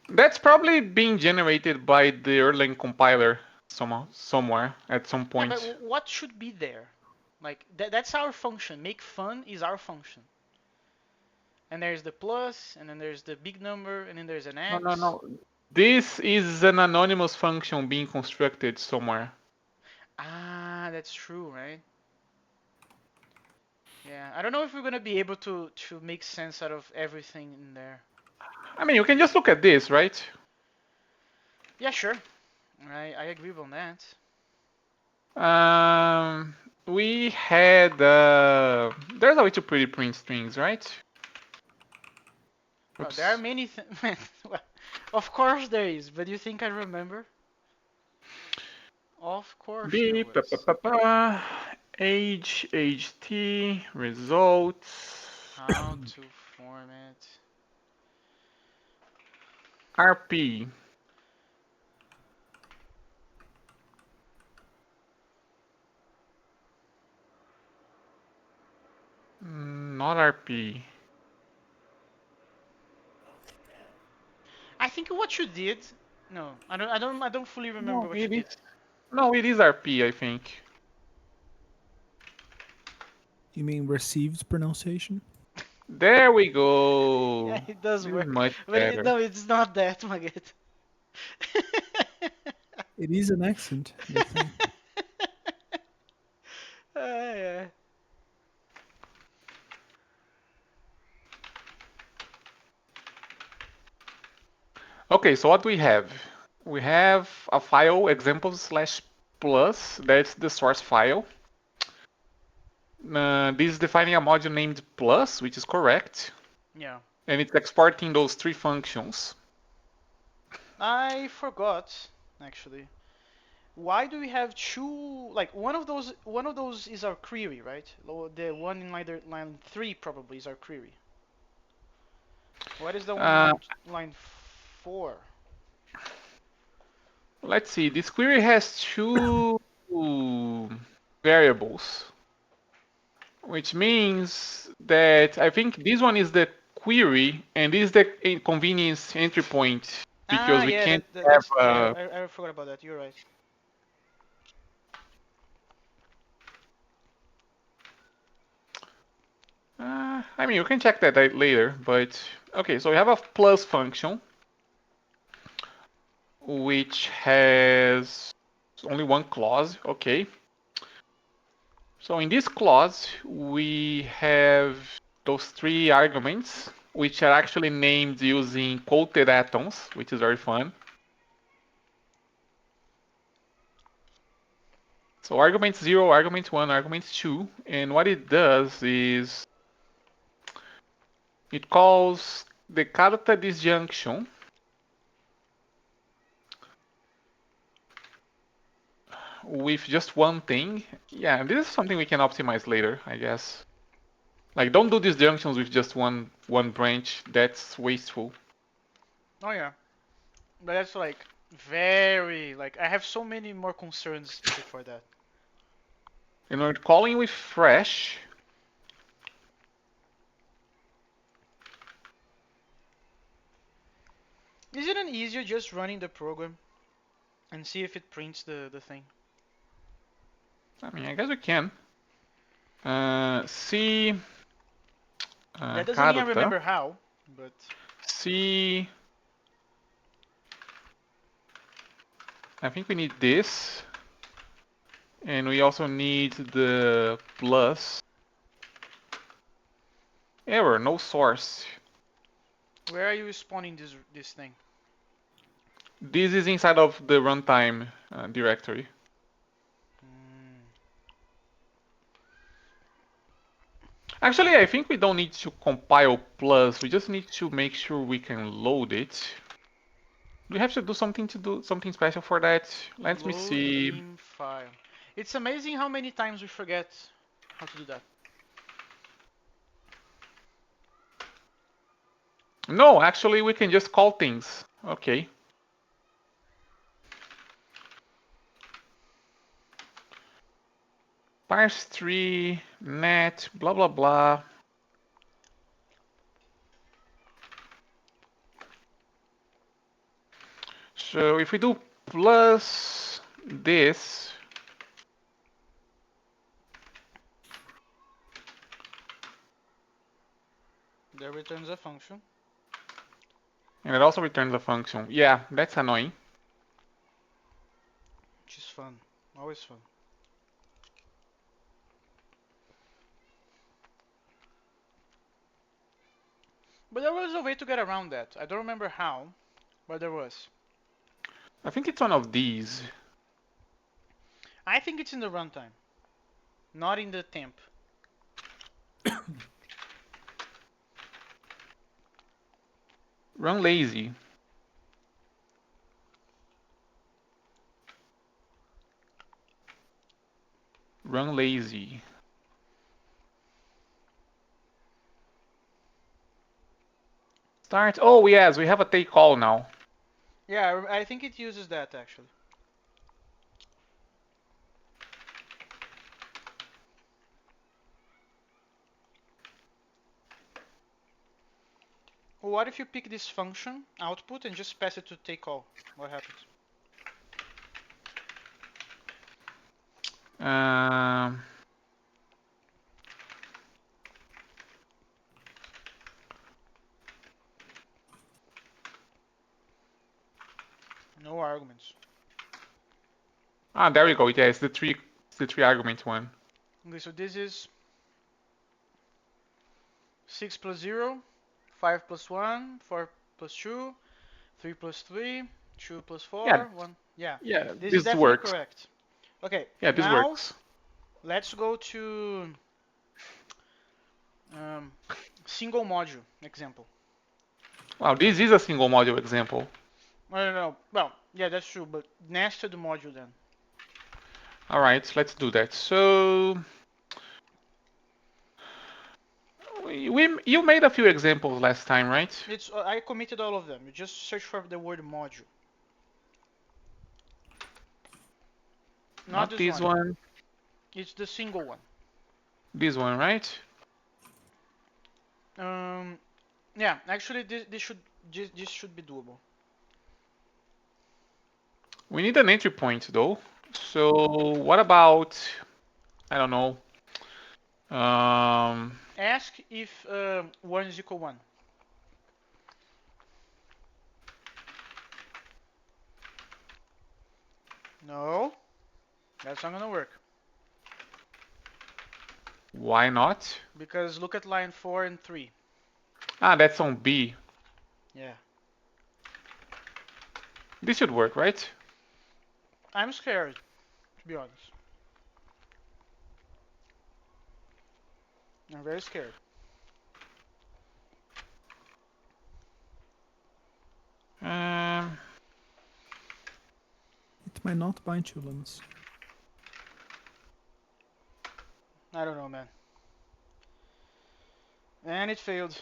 That's probably being generated by the Erlang compiler somewhere at some Yeah, but point. what should be there? Like, that's our function. Make fun is our function. And there's the plus, and then there's the big number, and then there's an No, no, x. no. This is an anonymous function being constructed somewhere. Ah, that's true, right? Yeah, I don't know if we're gonna be able to make sense out of everything in there. I mean, you can just look at this, right? Yeah, sure. I agree on that. Um, we had there's a way to pretty print strings, right? Well, there are Oops. many things. Well, of course there is, but you think I remember? Of course there B pa, pa, was. pa, pa. Age t results How to format. rp. Not rp. I think what you did. No, I don't fully remember No, what you it did. is. No, it is rp, I think. You mean received pronunciation? There we Yeah, go. it does This is work, much but better. no, it's not that, Maget. It is an accent, the thing. Yeah. Okay, so what do we have? We have a file examples slash plus. That's the source file. This is defining a module named plus, which is correct. Yeah. And it's exporting those three functions. I forgot actually. Why do we have two? Like one of those is our query, right? The one in line 3 probably is our query. What is the one in Uh, line 4? let's see. This query has two variables, which means that I think this one is the query and this is the convenience entry point Ah, because we yeah, can't have that's yeah. I forgot about that. You're right. I mean, you can check that out later, but okay, so we have a plus function which has only one clause. Okay, so in this clause we have those three arguments which are actually named using quoted atoms, which is very fun. So argument 0, argument 1, argument 2, and what it does is it calls the Karuta disjunction with just one thing. Yeah, this is something we can optimize later, I guess. Like, don't do disjunctions with just one branch. That's wasteful. Oh yeah, but that's like very like I have so many more concerns before that. And we're calling with fresh. Isn't it easier just running the program and see if it prints the thing? I mean, I guess we can. C That doesn't mean I Karuta. remember how, but C. I think we need this, and we also need the plus. Error, no source. where are you spawning this thing? This is inside of the runtime directory. Hmm. Actually, I think we don't need to compile plus. We just need to make sure we can load it. Do we have to do something special for that? Let me Load see. theme file. It's amazing how many times we forget how to do that. No, actually, we can just call things. Okay. Parse tree, net, blah blah blah. So if we do plus this, That returns a function, and it also returns a function. Yeah, that's annoying. which is fun. Always fun. But there was a way to get around that. I don't remember how, but there was. I think it's one of these. I think it's in the runtime, not in the temp. Run lazy. Run lazy. Start. Oh yes, we have a take all now. Yeah, I think it uses that actually. What if you pick this function output and just pass it to take all? What happens? Um, No arguments. there we go. Yeah, it's the three argument one. Okay, so this is 6 plus 0, 5 plus 1, 4 plus 2, 3 plus 3, 2 plus Yeah, 4, 1. Yeah, yeah, this is this definitely works. correct. Okay, Yeah, this now works. let's go to um, single module example. Wow, this is a single module example. I don't know. Well, yeah, that's true, but nested module then. All right, let's do that. So you made a few examples last time, right? It's I committed all of them. You just search for the word module. Not Not this this one. one. It's the single one. This one, right? Um, yeah, actually, this should be doable. We need an entry point though. So what about, I don't know. Um, Ask if 1 is equal 1. No, that's not gonna work. why not? Because look at line 4 and 3. That's on B. Yeah. This should work, right? I'm scared, to be honest. I'm very scared. Um, It might not bind to limits. I don't know, man. And it failed.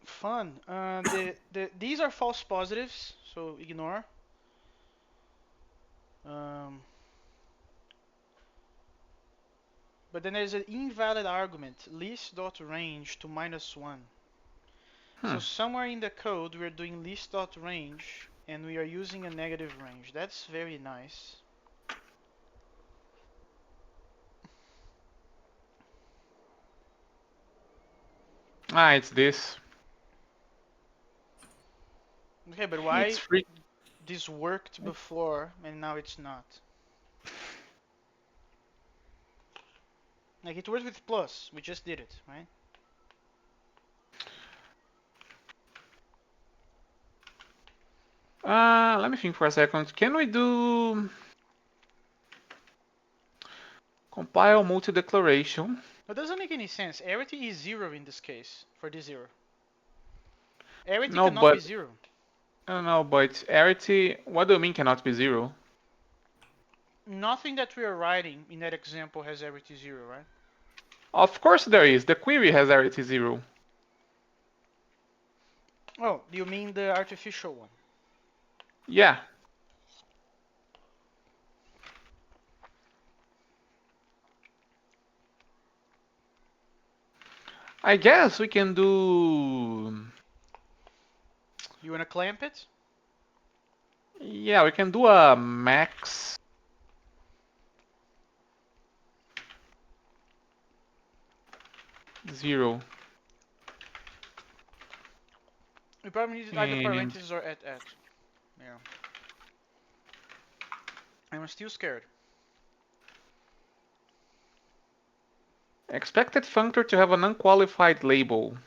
Fun. These are false positives, so ignore. Um, but then there's an invalid argument, list.range to -1. So hmm. somewhere in the code we're doing list.range and we are using a negative range. That's very nice. It's this. Okay, but It's why free. this worked before and now it's not? Like it worked with plus, we just did it, right? Let me think for a second. Can we do Compile multi-declaration. That doesn't make any sense. Arity is 0 in this case, for this 0. Arity No, cannot be but 0. no, but arity. What do you mean cannot be 0? Nothing that we are writing in that example has arity 0, right? Of course there is. The query has arity 0. Oh, you mean the artificial one? Yeah. I guess we can do. You wanna clamp it? Yeah, we can do a max 0 You probably need either and parentheses or at. Yeah. I'm still scared. expected functor to have an unqualified label.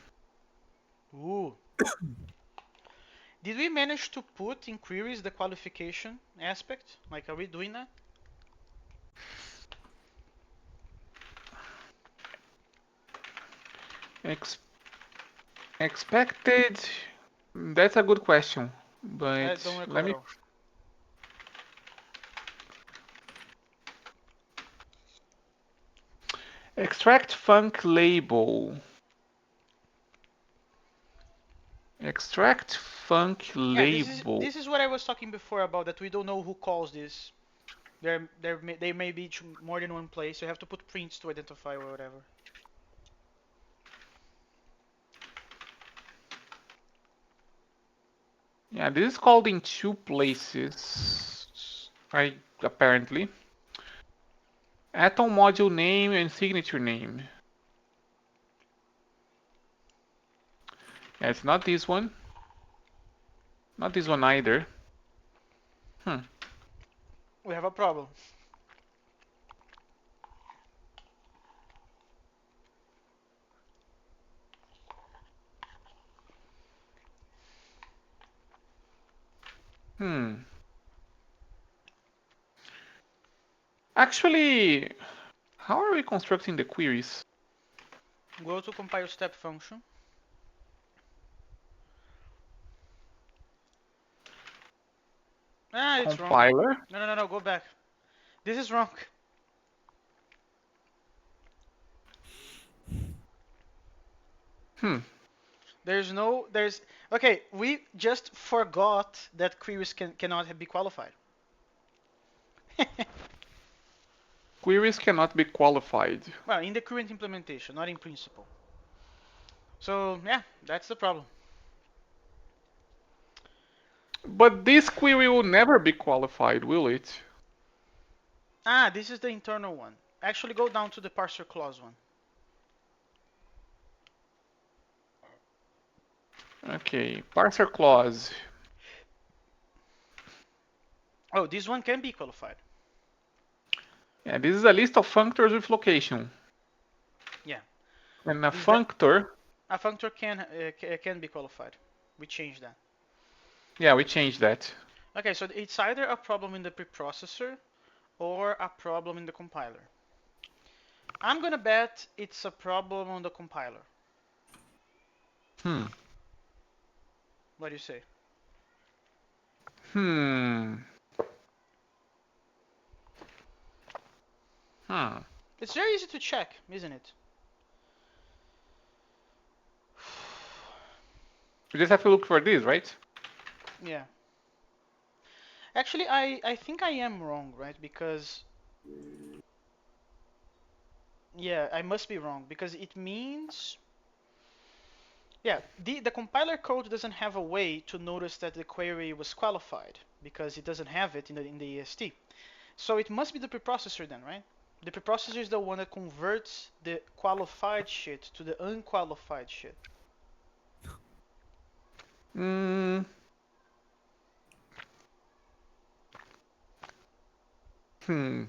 Ooh. Did we manage to put in queries the qualification aspect? Like, are we doing that? Ex expected. That's a good question, but Don't recall let at me all. extract func label. Extract func Yeah, label. this is what I was talking before about, that we don't know who calls this. They may be more than one place. So you have to put prints to identify or whatever. Yeah, this is called in two places. Right, apparently. Atom module name and signature name. Yeah, it's not this one. Not this one either. Hmm. We have a problem. Hmm. Actually, how are we constructing the queries? Go to compile step function. Ah, it's wrong. Compiler. No. Go back. This is wrong. Hmm. There's. Okay, we just forgot that queries cannot be qualified. Queries cannot be qualified. Well, in the current implementation, not in principle. So yeah, that's the problem. But this query will never be qualified, will it? Ah, this is the internal one. Actually, go down to the parser clause one. Okay, parser clause. Oh, this one can be qualified. Yeah, this is a list of functors with location. Yeah. And a This that functor, a functor can be qualified. We changed that. yeah, we changed that. Okay, so it's either a problem in the preprocessor or a problem in the compiler. I'm gonna bet it's a problem on the compiler. Hmm. What do you say? Hmm. Hmm. It's very easy to check, isn't it? We just have to look for this, right? Yeah. Actually, I think I am wrong, right? Because yeah, I must be wrong because it means yeah, the compiler code doesn't have a way to notice that the query was qualified because it doesn't have it in the EST. So it must be the preprocessor then, right? The preprocessor is the one that converts the qualified shit to the unqualified shit. Hmm. Hmm.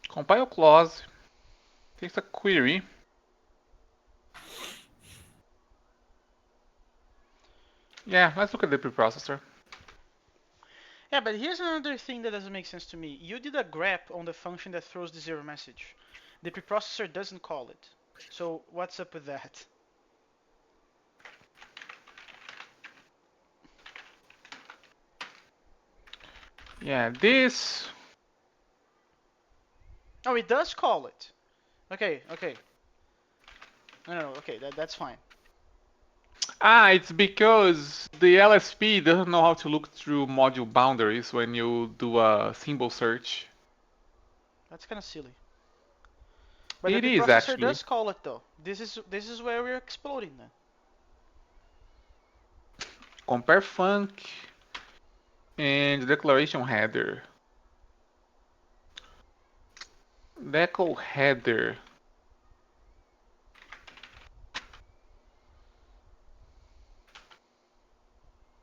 Compile clause takes a query. Yeah, let's look at the preprocessor. Yeah, but here's another thing that doesn't make sense to me. You did a grep on the function that throws the zero message. The preprocessor doesn't call it. So what's up with that? Yeah, this. Oh, it does call it. Okay, okay. No, okay, that's fine. Ah, it's because the LSP doesn't know how to look through module boundaries when you do a symbol search. That's kind of silly. But the It is preprocessor actually. does call it though. This is where we're exploding then. Compare func and declaration header. Decal header.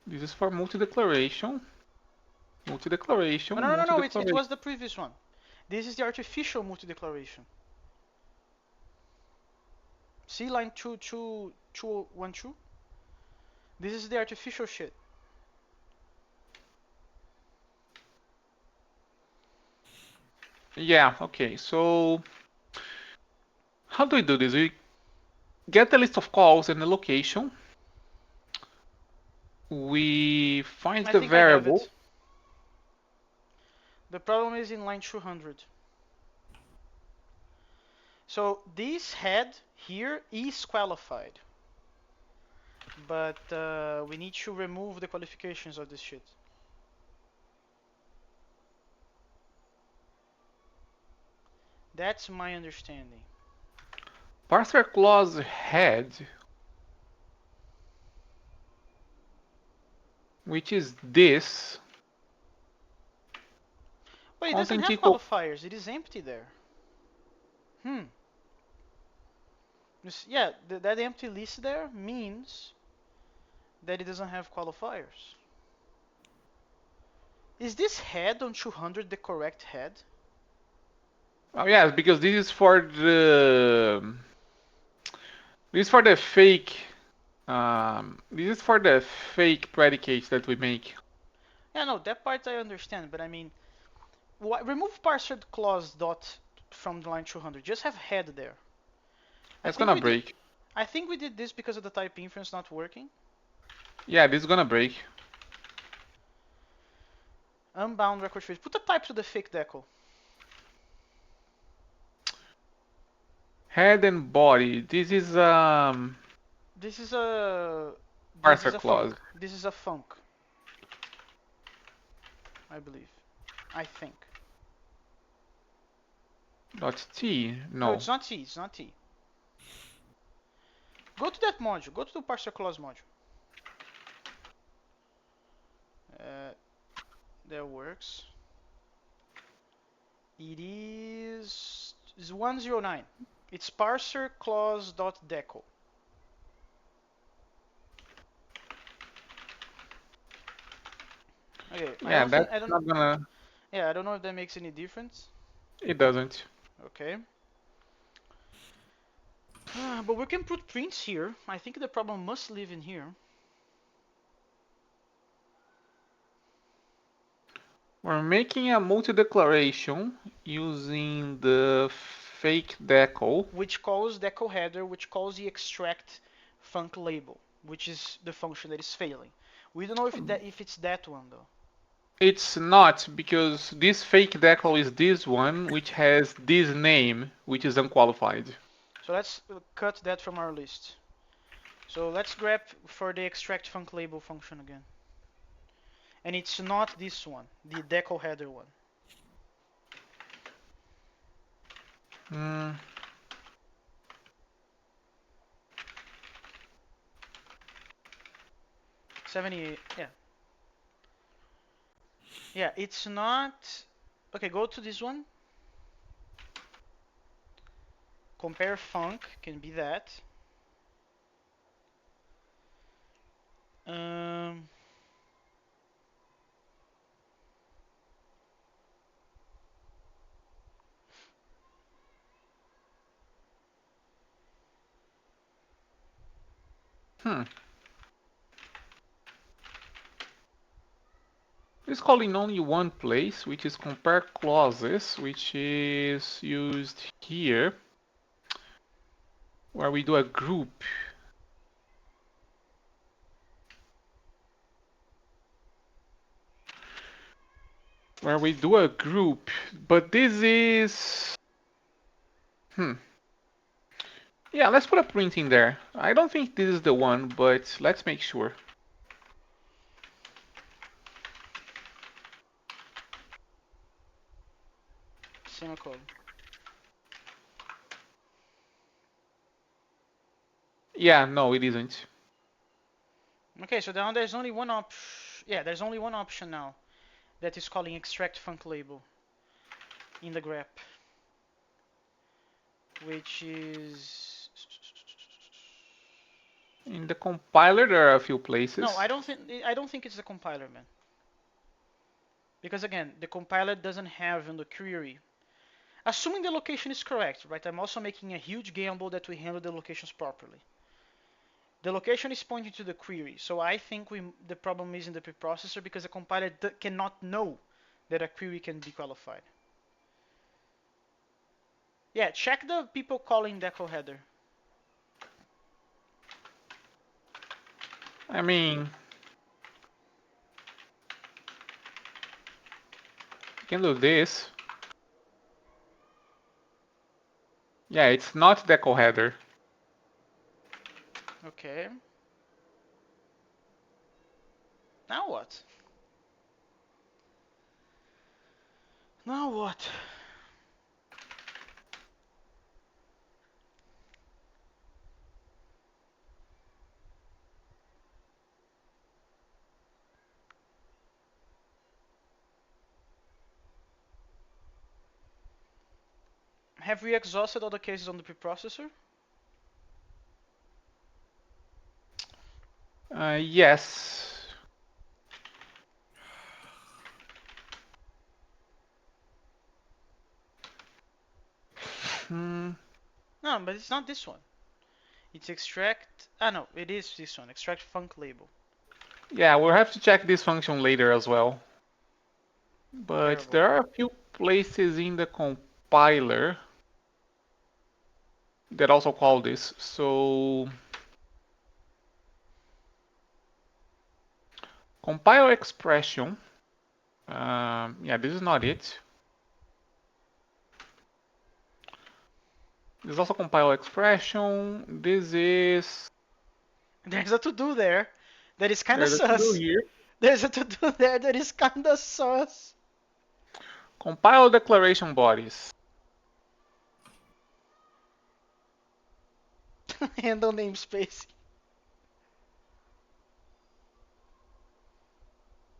This is for multi-declaration. Oh, Multi-declaration, no, no, no, no. It multi-declaration. was the previous one. This is the artificial multi-declaration. See line 2, 2, 2, 2, 1, 2? This is the artificial shit. Yeah, okay, so how do we do this? We get the list of calls and the location. We find I the think I have variable. it. The problem is in line 200. So this head here is qualified. But we need to remove the qualifications of this shit. That's my understanding. Parser clause head, which is this. But it doesn't Content have equal. qualifiers. It is empty there. Hmm. Yeah, that empty list there means that it doesn't have qualifiers. Is this head on 200 the correct head? Oh yeah, because this is for the. This is for the fake. This is for the fake predicates that we make. Yeah, no, that part I understand, but I mean, remove parser clause dot from the line 200. Just have head there. I That's think gonna we did. break. I think we did this because of the type inference not working. Yeah, this is gonna break. Unbound record trace. Put a type to the fake decal. Head and body. This is This is a this is parser a funk. clause. This is a funk, I believe. I think. Dot T. No, No. it's not T. It's not T. Go to that module. Go to the parser clause module. Uh, that works. It is 109. It's parser clause dot decal. Okay, I Yeah, don't think that's I don't. not gonna. Yeah, I don't know if that makes any difference. It doesn't. Okay. But we can put prints here. I think the problem must live in here. We're making a multi-declaration using the fake decal. Which calls decal header, which calls the extract func label, which is the function that is failing. We don't know if it's that one though. It's not because this fake decal is this one, which has this name, which is unqualified. So let's cut that from our list. So let's grab for the extract func label function again. And it's not this one, the decal header one. Mm, 78, yeah. Yeah, it's not. Okay, go to this one. Compare func can be that. Um, hmm. It's called in only one place, which is compare clauses, which is used here, where we do a group. Where we do a group, but this is... Yeah, let's put a print in there. I don't think this is the one, but let's make sure. Semicolon. Yeah, no, it isn't. Okay, so now there's only one option. Yeah, there's only one option now that is calling extract func label in the grep, which is In the compiler, there are a few no. places. I don't think it's the compiler, man. Because again, the compiler doesn't have in the query. Assuming the location is correct, right? I'm also making a huge gamble that we handle the locations properly. The location is pointing to the query, so I think the problem is in the preprocessor because the compiler cannot know that a query can be qualified. Yeah, check the people calling deco header. I mean, you can do this. Yeah, it's not deco header. Okay. Now what? Now what? Have we exhausted all the cases on the preprocessor? Yes. Hmm. No, but it's not this one. It's extract. Ah, no, it is this one. Extract func label. Yeah, we'll have to check this function later as well. But Terrible. there are a few places in the compiler that also call this. So compile expression. Yeah, this is not it. This is also compile expression. This is... There's a to do there that is kinda There's a to-do sus. here. There's a to do there that is kinda sus. Compile declaration bodies. Handle namespace.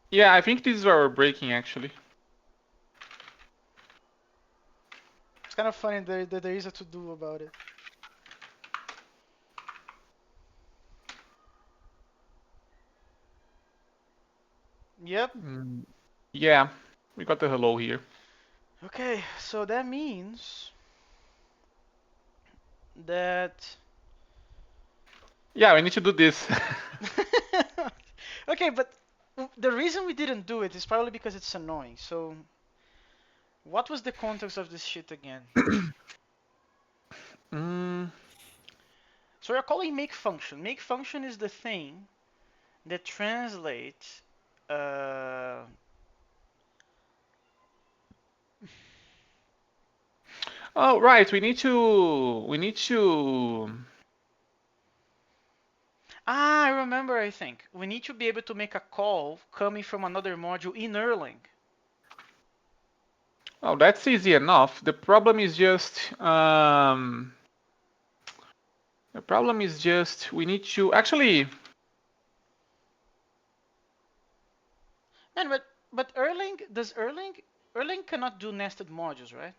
Yeah, I think this is where we're breaking actually. It's kind of funny that there is a to do about it. Yep. Mm, yeah, we got the hello here. Okay, so that means that. Yeah, we need to do this. Okay, but the reason we didn't do it is probably because it's annoying. So, what was the context of this shit again? mm, So we're calling make function. Make function is the thing that translates. Uh, oh, right, we need to... I remember. I think we need to be able to make a call coming from another module in Erlang. Oh, that's easy enough. The problem is just we need to actually... Man, but Erlang cannot do nested modules, right?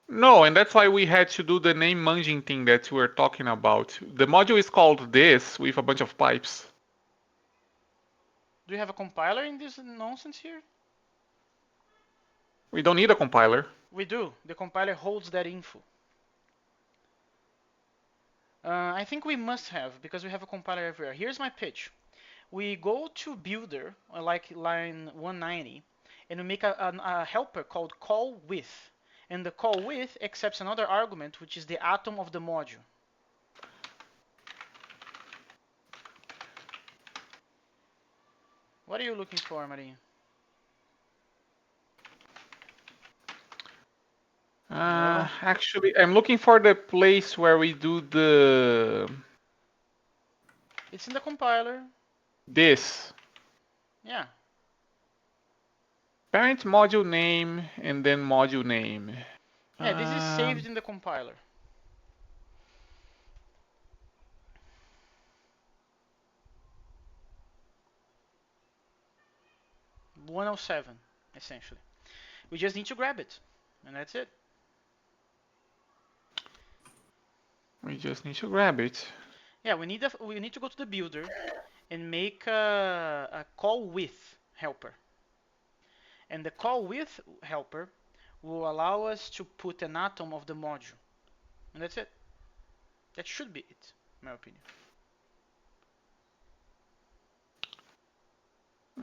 No, and that's why we had to do the name munging thing that we were talking about. The module is called this with a bunch of pipes. Do you have a compiler in this nonsense here? We don't need a compiler. We do. The compiler holds that info. I think we must have because we have a compiler everywhere. Here's my pitch. We go to builder, like line 190, and we make a helper called call with. And the call with accepts another argument, which is the atom of the module. What are you looking for, Maria? No, Actually, I'm looking for the place where we do the it's in the compiler. this Yeah. parent module name and then module name. Yeah, this is saved Um, in the compiler. .107, essentially. We just need to grab it, and that's it. we just need to grab it. Yeah, we need to go to the builder and make a call with helper. And the call with helper will allow us to put an atom of the module. And that's it. That should be it, in my opinion.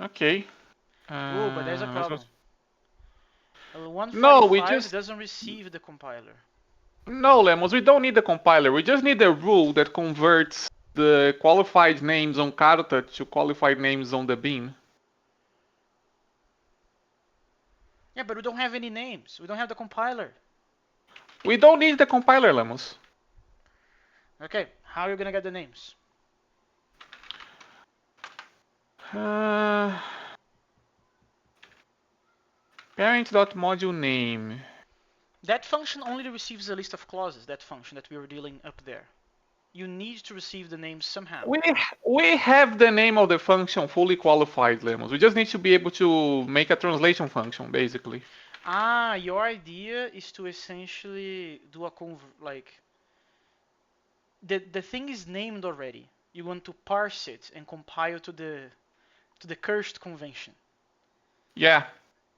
Okay. Oh, but there's a Let's go. problem. No, we 145 just doesn't receive the compiler. no, Lemos. We don't need the compiler. We just need a rule that converts the qualified names on Karuta to qualified names on the bean. Yeah, but we don't have any names. We don't have the compiler. We don't need the compiler, Lemos. Okay, how are you gonna get the names? Uh, Parent.module name. That function only receives a list of clauses, that function that we were dealing up there. You need to receive the names somehow. We have the name of the function fully qualified, Lemos. We just need to be able to make a translation function, basically. Ah, your idea is to essentially do a like the thing is named already. You want to parse it and compile to the cursed convention. Yeah.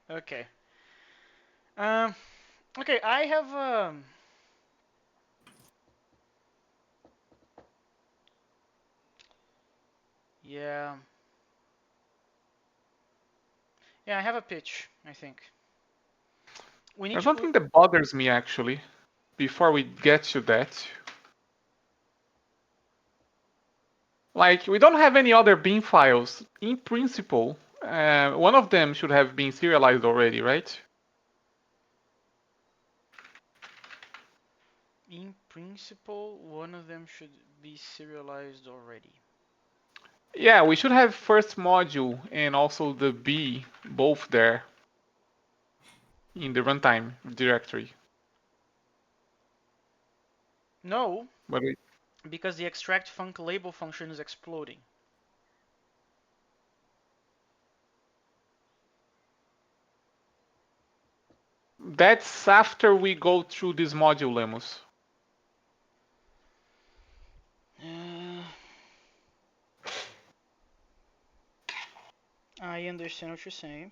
Okay. Um. Okay, I have yeah. Yeah, I have a pitch, I think. We need There's to something that bothers me actually. Before we get to that, like we don't have any other bin files. In principle, one of them should have been serialized already, right? in principle, one of them should be serialized already. Yeah, we should have first module and also the B both there in the runtime directory. No, But because the extract func label function is exploding. that's after we go through this module, Lemos. Uh, I understand what you're saying.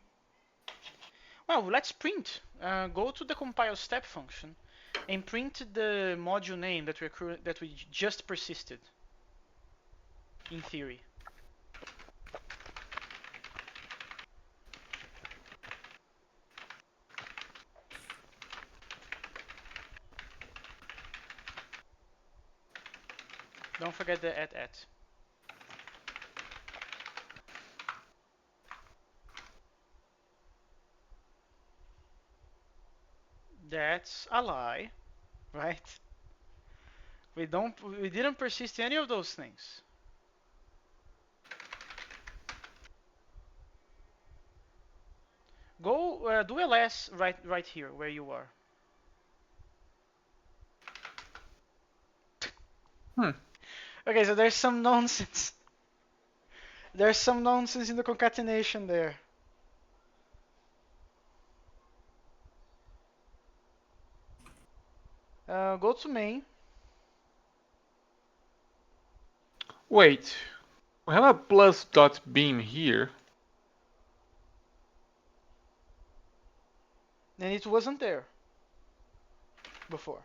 Well, let's print. Go to the compile step function and print the module name that we just persisted. In theory. Don't forget the at. That's a lie, right? We didn't persist any of those things. Go do ls right here where you are. Hmm. Okay, so there's some nonsense. There's some nonsense in the concatenation there. Go to main. Wait, we have a plus dot bean here. And it wasn't there before.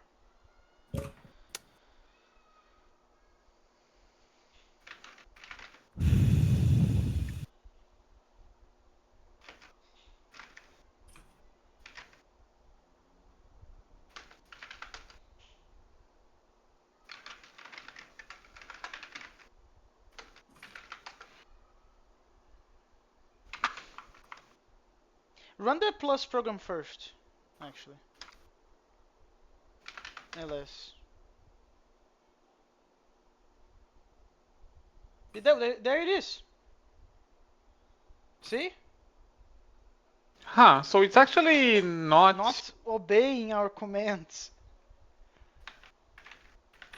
Run the plus program first, actually. ls. There it is. See? Huh, so it's actually not. Not obeying our commands.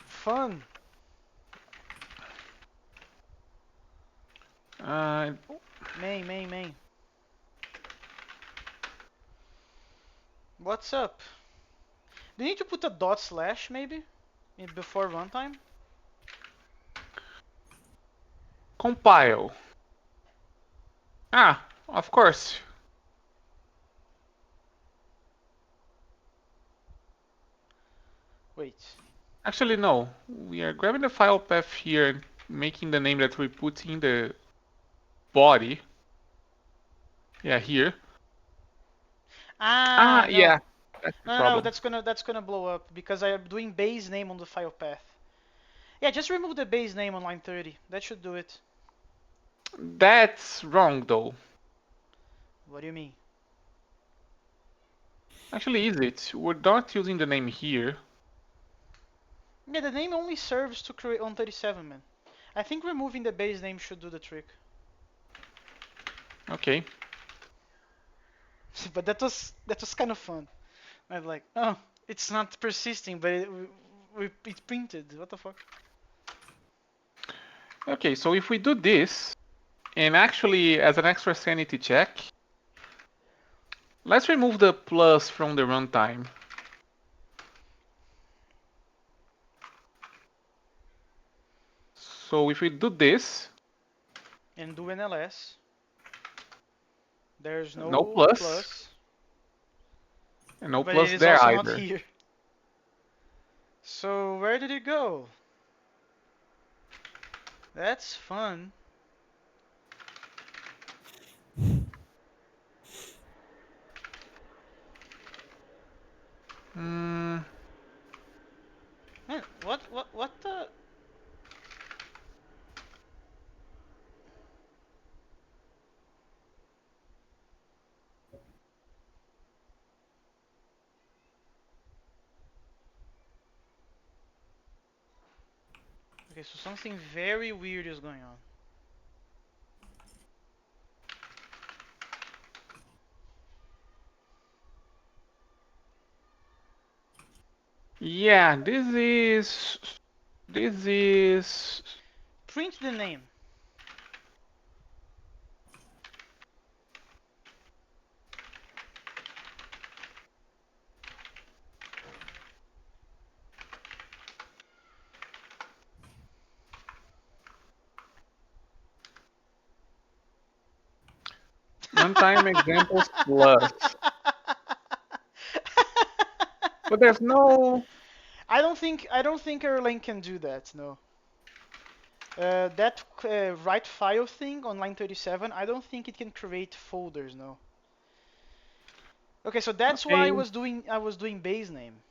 Fun. Uh, Main. What's up? Do you need to put a dot slash maybe before runtime? compile. Ah, of course. Wait. Actually, no. We are grabbing the file path here and making the name that we put in the body. Yeah, here. Ah, Ah, no. yeah. That's the No, problem. that's gonna blow up because I am doing base name on the file path. Yeah, just remove the base name on line 30. That should do it. That's wrong, though. What do you mean? Actually, is it? We're not using the name here. Yeah, the name only serves to create on 37, man. I think removing the base name should do the trick. Okay. But that was kind of fun. I'm like, oh, it's not persisting, but it's printed. What the fuck? Okay, so if we do this, and actually as an extra sanity check, let's remove the plus from the runtime. So if we do this, And do an ls. There's no no plus, plus, and no but it plus is there also not either. here. So where did it go? That's fun. Hmm. Man, what the? Okay, so something very weird is going on. Yeah, this is Print the name. runtime examples plus. But there's no. I don't think Erlang can do that. No. That write file thing on line 37, I don't think it can create folders. No. Okay, so that's why Okay. I was doing base name.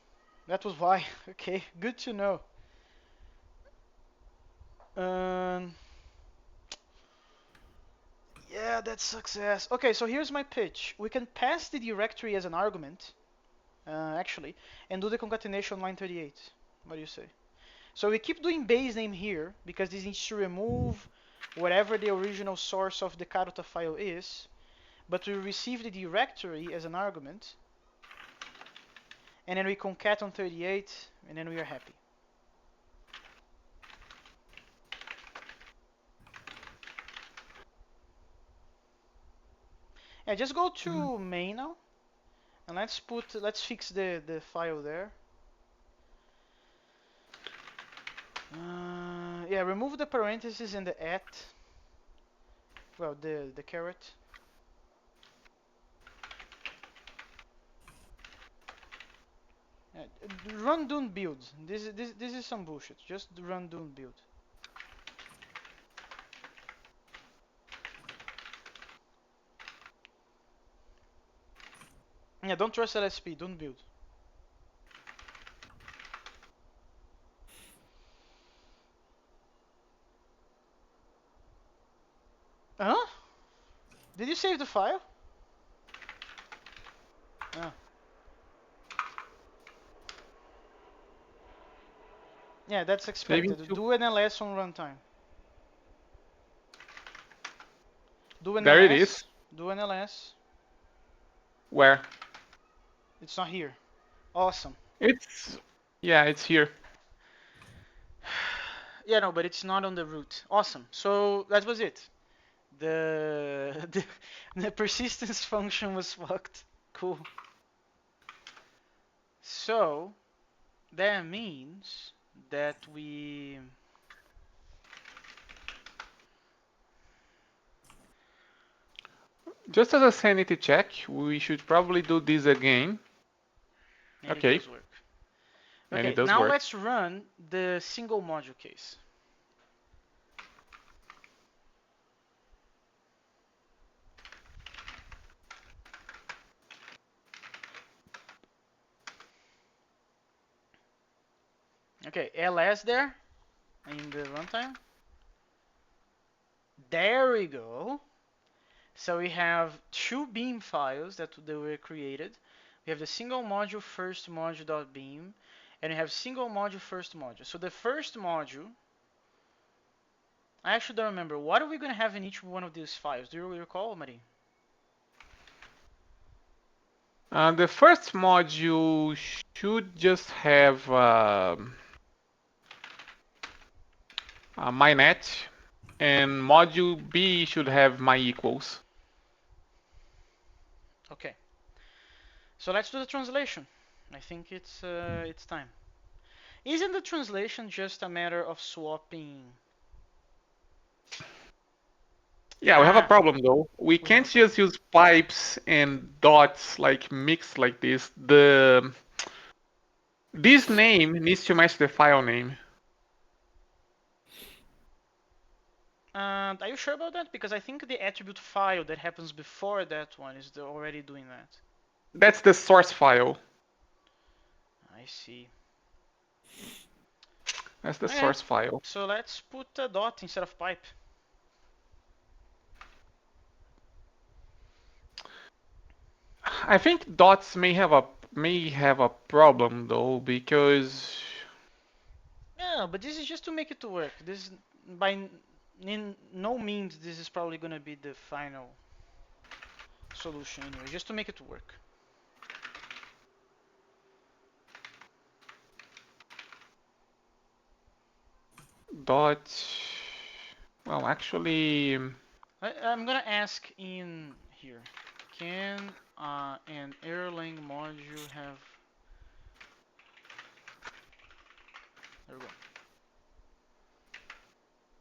That was why. Okay, good to know. Um, yeah, that's success. Okay, so here's my pitch. We can pass the directory as an argument, actually, and do the concatenation on line 38. What do you say? So we keep doing base name here because this needs to remove whatever the original source of the Karuta file is, but we receive the directory as an argument, and then we concat on 38, and then we are happy. Yeah, just go to main now, and let's fix the file there. Yeah, remove the parentheses and the at. Well, the caret. Yeah, run dune build. This is some bullshit. Just run dune build. Yeah, don't trust LSP. Don't build. Huh? Did you save the file? Yeah, that's Saving expected. to. Do an ls on runtime. Do an There it is. ls. Do an ls. Where? It's not here. Awesome. It's. Yeah, it's here. Yeah, no, but it's not on the root. Awesome. So that was it. The the persistence function was fucked. Cool. So that means that we Just as a sanity check, we should probably do this again. and it Okay, does work. and it Okay, does now work. let's run the single module case. Okay, ls there in the runtime. There we go. So we have two beam files that were created. We have the single module first module.beam, and we have single module first module. So the first module, I actually don't remember. What are we going to have in each one of these files? Do you recall, Mari? The first module should just have my net, and module B should have my equals. Okay. So let's do the translation. I think it's time. Isn't the translation just a matter of swapping? Yeah, we have a Ah, problem though. We we have can't a problem. just use pipes and dots like mixed like this. The this name needs to match the file name. And are you sure about that? Because I think the attribute file that happens before that one is already doing that. That's the source file. I see. That's the Okay, source file. so let's put a dot instead of pipe. I think dots may have a problem though because Yeah, but this is just to make it to work. This by no means this is probably gonna be the final solution anyway. Just to make it work. dot. Well, actually, I'm gonna ask in here. Can an Erlang module have? There we go.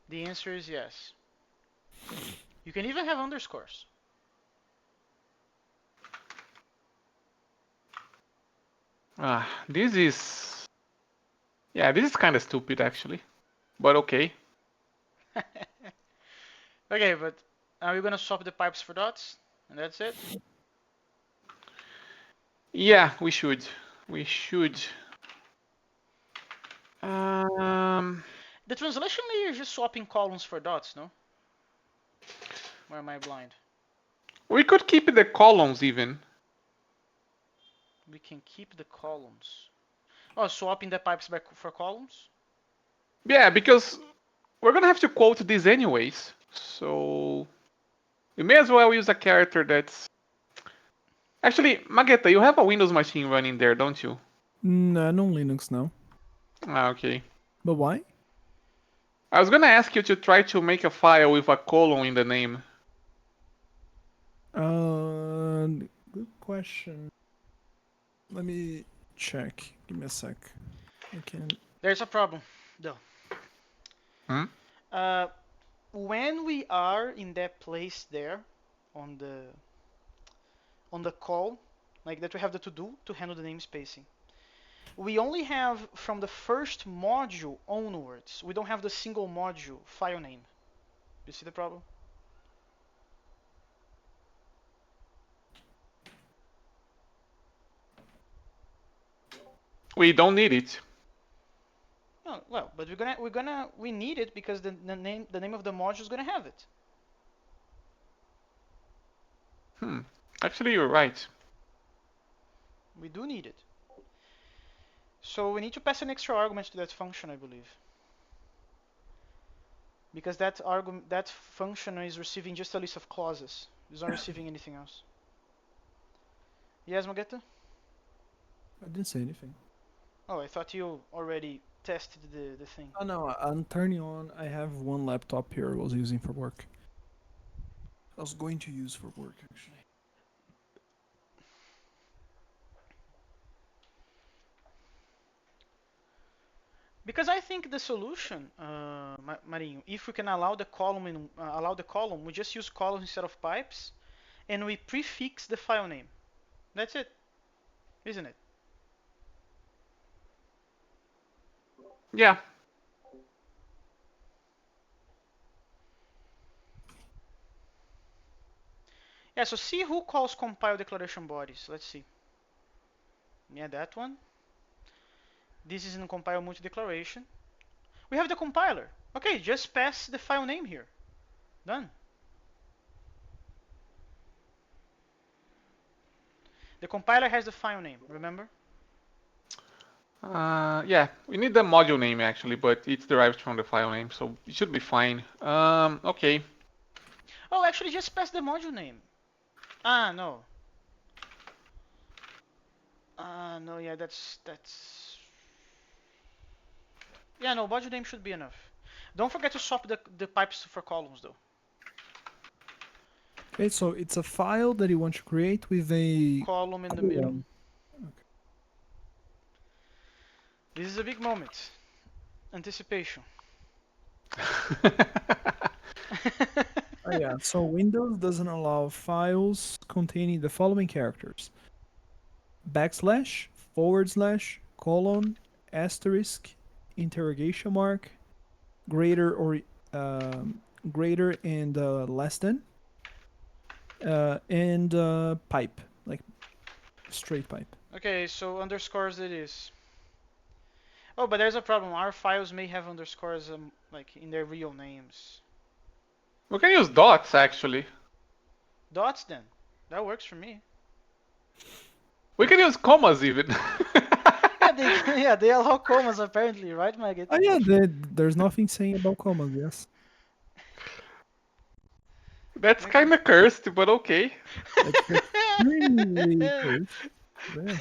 The answer is yes. You can even have underscores. this is yeah, this is kind of stupid actually, but okay. Okay, but are we gonna swap the pipes for dots? And that's it? Yeah, we should. We should. Um, The translation layer is just swapping columns for dots, no? Or am I blind? we could keep the columns even. We can keep the columns. Oh, swapping the pipes back for columns? Yeah, because we're gonna have to quote this anyways. So we may as well use a character that's actually Magetta. You have a Windows machine running there, don't you? No Linux now. Okay. But why? I was gonna ask you to try to make a file with a colon in the name. Good question. Let me check. Give me a sec. I can. There's a problem, though. Hmm? Uh, when we are in that place there on the call, like that we have the to do to handle the namespacing, we only have from the first module onwards. We don't have the single module file name. You see the problem? We don't need it. No, well, but we need it because the name of the module is gonna have it. Hmm. Actually, you're right. We do need it. So we need to pass an extra argument to that function, I believe. Because that function is receiving just a list of clauses. It's not receiving anything else. Yes, Mogeta? I didn't say anything. Oh, I thought you already tested the thing. Oh no, I'm turning on. I have one laptop here I was using for work. I was going to use for work actually. Because I think the solution, Marinho, if we can allow the column, we just use columns instead of pipes, and we prefix the file name. That's it, isn't it? Yeah. Yeah. So see who calls compile declaration bodies. Let's see. Yeah, that one. This is in compile multi declaration. We have the compiler. Okay, just pass the file name here. Done. The compiler has the file name, remember? Yeah, we need the module name actually, but it's derived from the file name, so it should be fine. Okay. Oh, actually, just pass the module name. Ah, no. No, yeah, that's. Yeah, no, module name should be enough. Don't forget to swap the pipes for columns, though. Okay, so it's a file that you want to create with a Column in the middle. colon. This is a big moment. Anticipation. Oh yeah, so Windows doesn't allow files containing the following characters: backslash, forward slash, colon, asterisk, interrogation mark, greater or greater and less than, and pipe, like straight pipe. Okay, so underscores it is. Oh, but there's a problem. Our files may have underscores like in their real names. We can use dots actually. Dots then. That works for me. We can use commas even. Yeah, they yeah they allow commas apparently, right, Maggot? Oh yeah, there's nothing saying about commas. Yes, That's Okay. kind of cursed, but okay. it's extremely cursed. Yeah.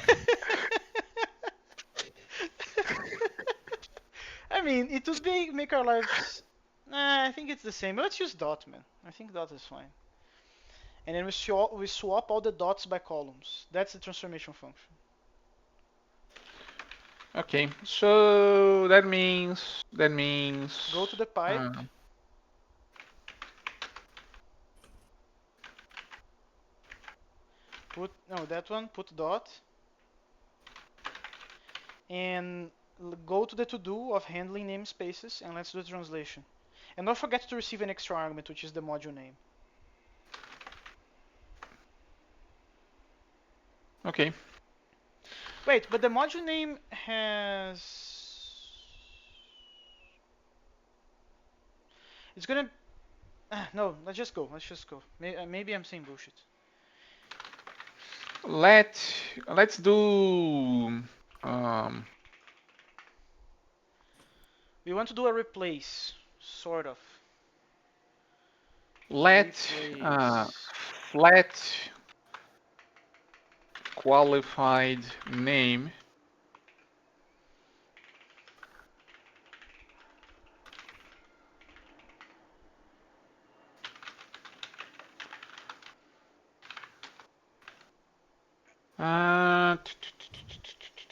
I mean, it would make our lives. Nah, I think it's the same. But let's use dot, man. I think dot is fine. And then we swap all the dots by columns. That's the transformation function. Okay, so that Go means to the pipe. Put no that one. Put dot. And go to the to-do of handling namespaces and let's do the translation. And don't forget to receive an extra argument, which is the module name. okay. Wait, but the module name has. It's gonna. No, let's just go. Let's just go. Maybe I'm saying bullshit. Let let's do um We want to do a replace, sort of. let Replace. flat qualified name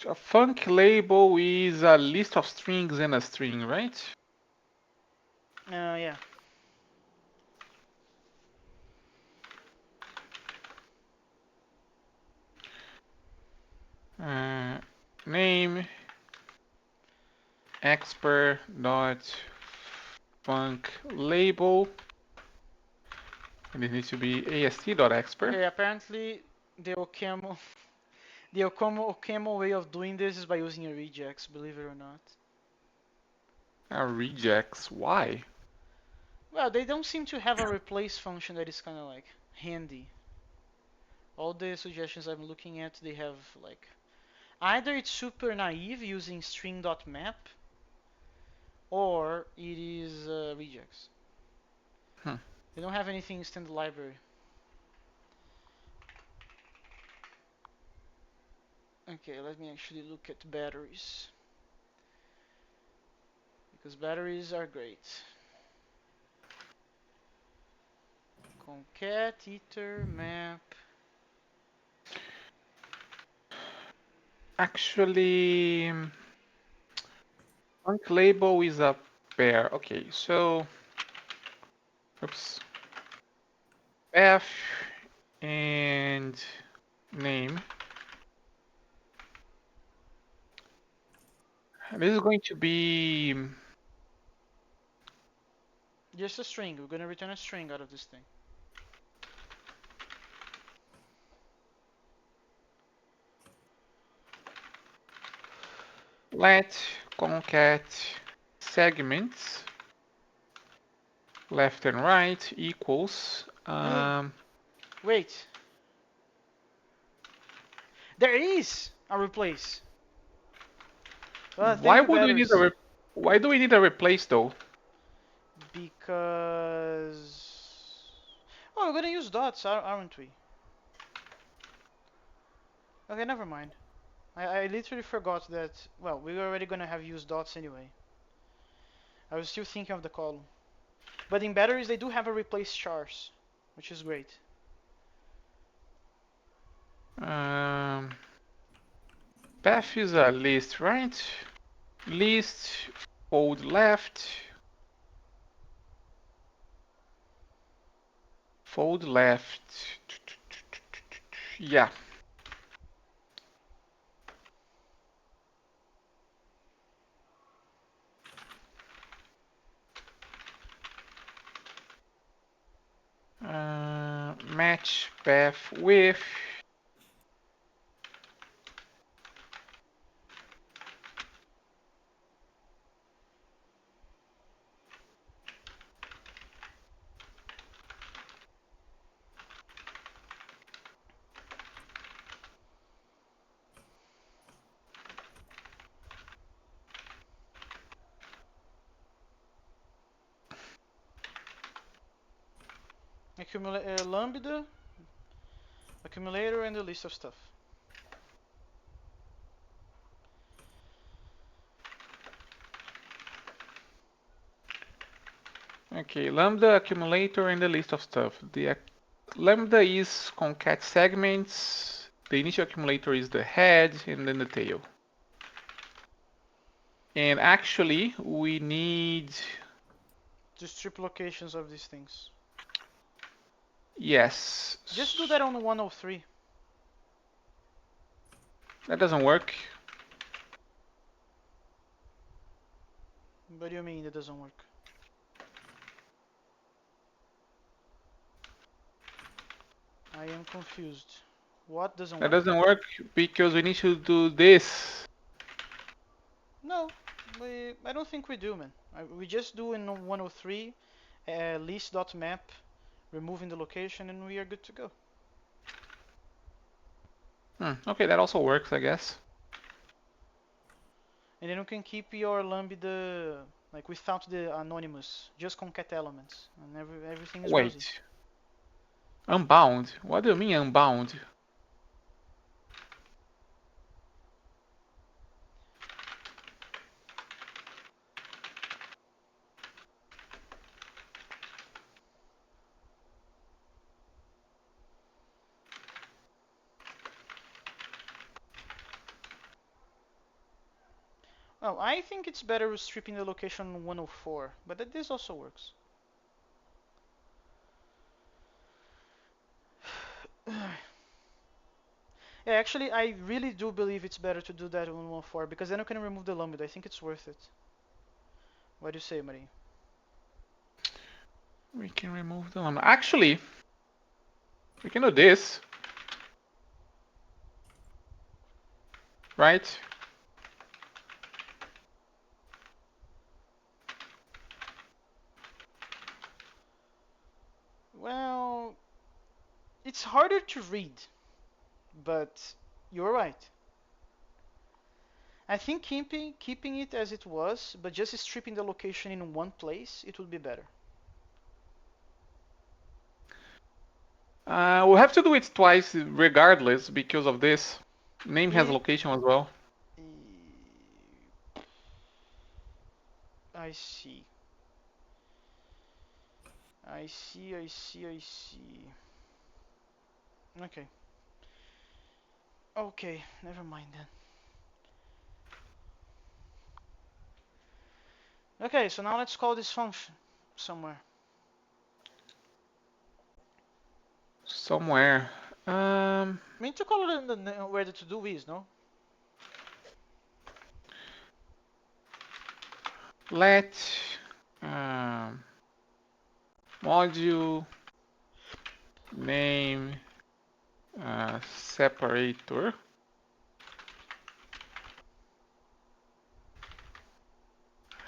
a func label is a list of strings and a string, right? Yeah. Name expert dot func label, and it needs to be ast.expert. Okay, apparently the OCaml, the OCaml way of doing this is by using a regex, believe it or not. Rejects. Why? Well, they don't seem to have a replace function that is kind of like handy. All the suggestions I'm looking at, they have like Either it's super naive using string.map, or it is regex. Hmm. They don't have anything in standard library. Okay, let me actually look at batteries. Because batteries are great. Concat, iter, map. Actually, trunk label is a pair. Okay, so oops, path and name. This is going to be Just a string. We're gonna return a string out of this thing. let concat segments left and right equals Wait. There is a replace. Thank why you, would we need batteries. why do we need a replace though? Because... Oh, we're gonna use dots, aren't we? Okay, never mind. I literally forgot that... Well, we were already gonna have used dots anyway. I was still thinking of the column. But in batteries, they do have a replace chars, which is great. Um, path is a list, right? List fold left, fold left. Yeah. Match path with Lambda, accumulator, and a list of stuff. okay, lambda accumulator and the list of stuff. The lambda is concat segments. The initial accumulator is the head and then the tail. And actually, we need To strip locations of these things. yes. Just do that on 103. That doesn't work. What do you mean it doesn't work? I am confused. What doesn't That work? doesn't work because we need to do this. No, I don't think we do, man. We just do in 103 list.map, removing the location, and we are good to go. Okay, that also works, I guess. And then you can keep your lambda like without the anonymous, just concat elements, and everything is rosy. Wait. Unbound? What do you mean unbound? Oh, I think it's better stripping the location 104, but this also works. Yeah, actually, I really do believe it's better to do that on 104 because then you can remove the lambda. I think it's worth it. What do you say, Marie? We can remove them. Actually, we can do this. Right? Well, it's harder to read, but you're right. I think keeping it as it was, but just stripping the location in one place, it would be better. We'll have to do it twice regardless because of this. Name has E- location as well. I see. I see, I see, I see. Okay. Okay, never mind then. Okay, so now let's call this function somewhere. Somewhere. We need to call it in the where the to-do is, no? Let um, module name separator.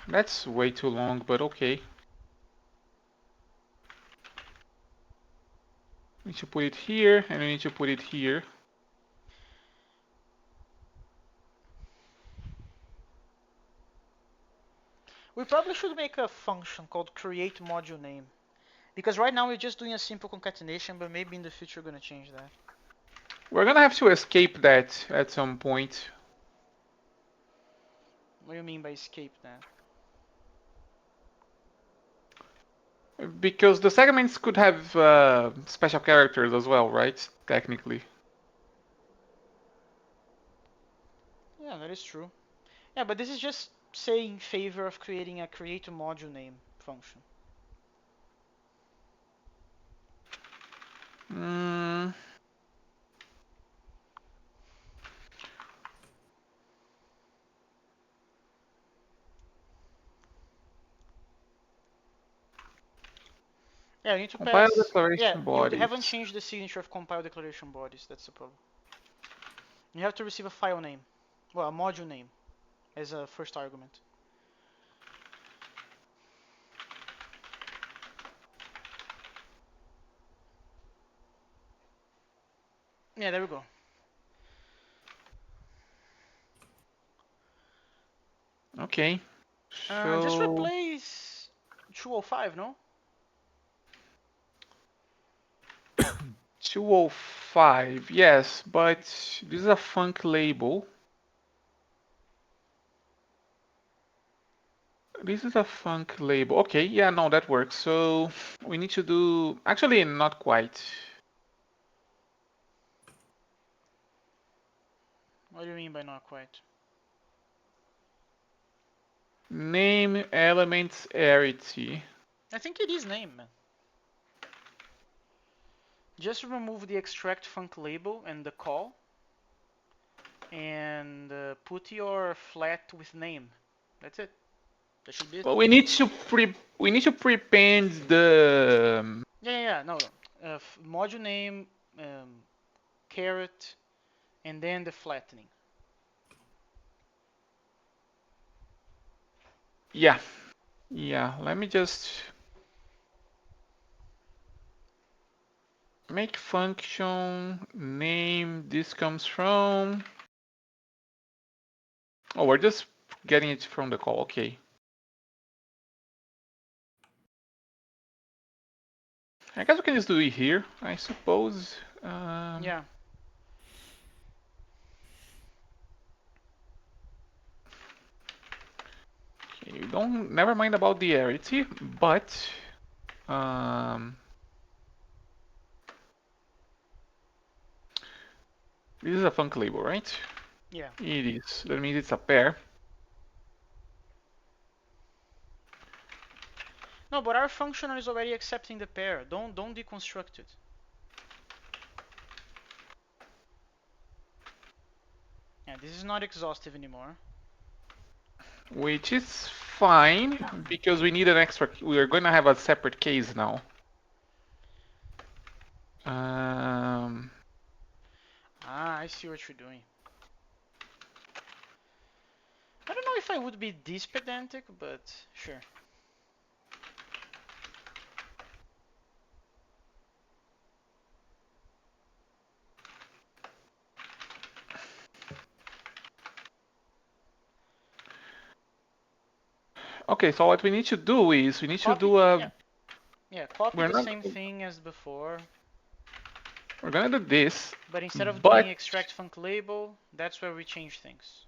That's way too long, but okay. We need to put it here, and we need to put it here. We probably should make a function called create module name. Because right now we're just doing a simple concatenation, but maybe in the future we're gonna change that. We're gonna have to escape that at some point. What do you mean by escape that? Because the segments could have special characters as well, right? Technically. Yeah, that is true. Yeah, but this is just saying in favor of creating a create module name function. Mm, Yeah, you need to compile pass. Yeah, declaration you haven't bodies. changed the signature of compile declaration bodies. That's the problem. You have to receive a file name, well, a module name, as a first argument. Yeah, there we go. Okay. Just So replace 205, no? 205, yes, but this is a func label. This is a func label. Okay, yeah, no, that works. So we need to do, actually not quite. What do you mean by not quite? Name elements arity. I think it is name, man. Just remove the extract func label and the call, and put your flat with name. That's it. That should be it. But we need to prepend the Yeah. No. Module name, caret, and then the flattening. yeah. Yeah, let me just make function name this comes from. Oh, we're just getting it from the call. Okay. I guess we can just do it here, I suppose. Yeah. Okay, don't never mind about the arity, but this is a func label, right? Yeah. It is. That means it's a pair. No, but our functional is already accepting the pair. Don't deconstruct it. Yeah, this is not exhaustive anymore. Which is fine because we need an extra. We are going to have a separate case now. Um, I see what you're doing. I don't know if I would be this pedantic, but sure. Okay, so what we need to do is we need to Copy, do a. yeah, yeah. Copy We're the not. same thing as before, We're gonna do this, but instead of doing but extract func label, that's where we change things.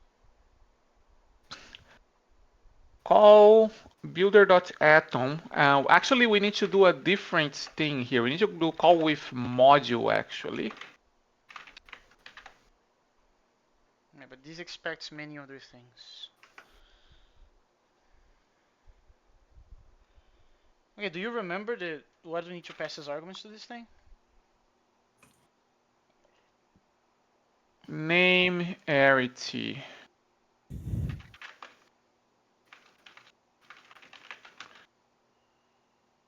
call builder.atom. Actually, we need to do a different thing here. We need to do call with module actually. Yeah, but this expects many other things. Okay, do you remember what we need to pass as arguments to this thing? Name arity.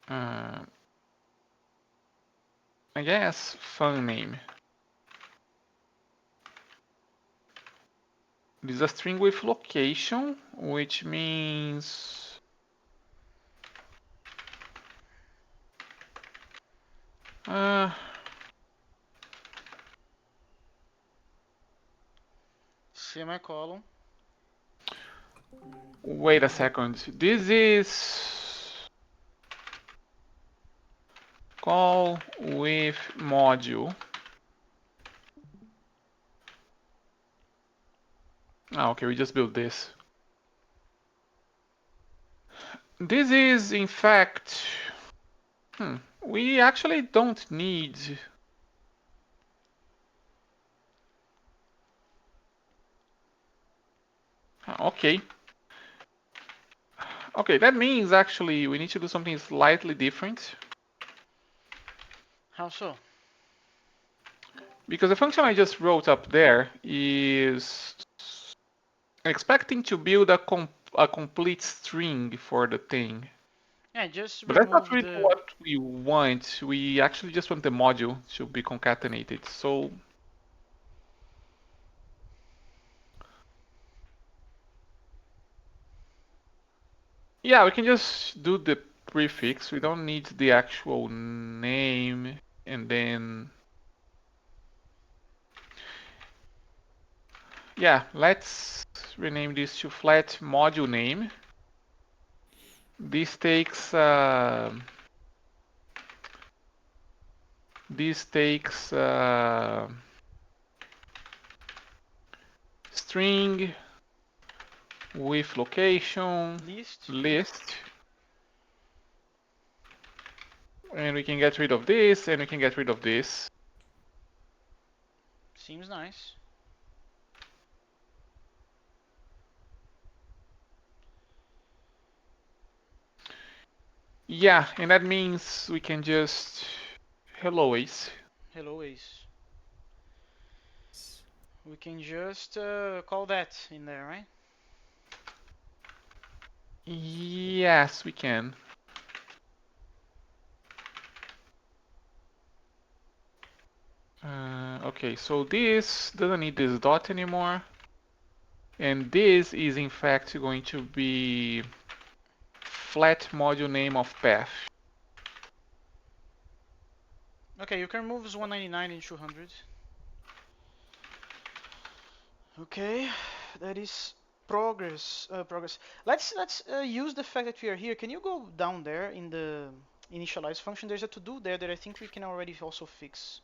Uh, I guess fun name. This is a string with location, which means uh, Semicolon. wait a second. This is call with module. Ah, okay, we just built this. This is, in fact, we actually don't need. Okay. Okay, that means actually we need to do something slightly different. How so? Because the function I just wrote up there is expecting to build a complete string for the thing. Yeah, just But that's not remove really the. what we want. We actually just want the module to be concatenated. So yeah, we can just do the prefix. We don't need the actual name. And then yeah, let's rename this to flat module name. This takes string with location List. list, and we can get rid of this, and we can get rid of this. Seems nice. Yeah, and that means we can just hello Ace. Hello Ace. We can just call that in there, right? Yes, we can. Okay, so this doesn't need this dot anymore. And this is in fact going to be flat module name of path. Okay, you can move 199 and 200. Okay, that is progress. Progress. Let's use the fact that we are here. Can you go down there in the initialize function? There's a to do there that I think we can already also fix.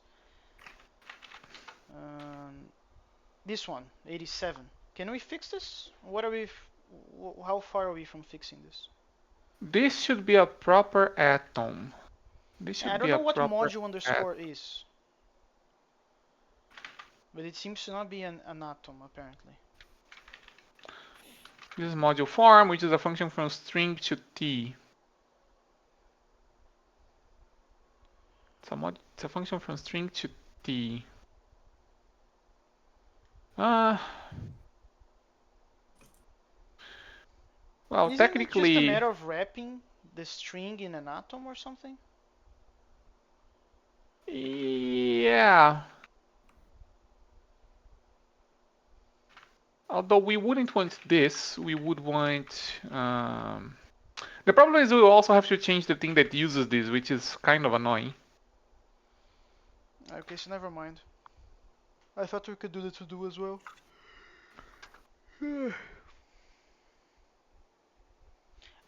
Um, this one, 87. Can we fix this? What are we? How far are we from fixing this? This should be a proper atom. This Yeah, I should don't be know a what proper module atom. underscore is, but it seems to not be an atom apparently. This is module form, which is a function from string to t. It's a function from string to t. Uh, well, Isn't it just a technically, matter of wrapping the string in an atom or something? yeah. Although we wouldn't want this, we would want. The problem is we will also have to change the thing that uses this, which is kind of annoying. Okay, so never mind. I thought we could do the to do as well.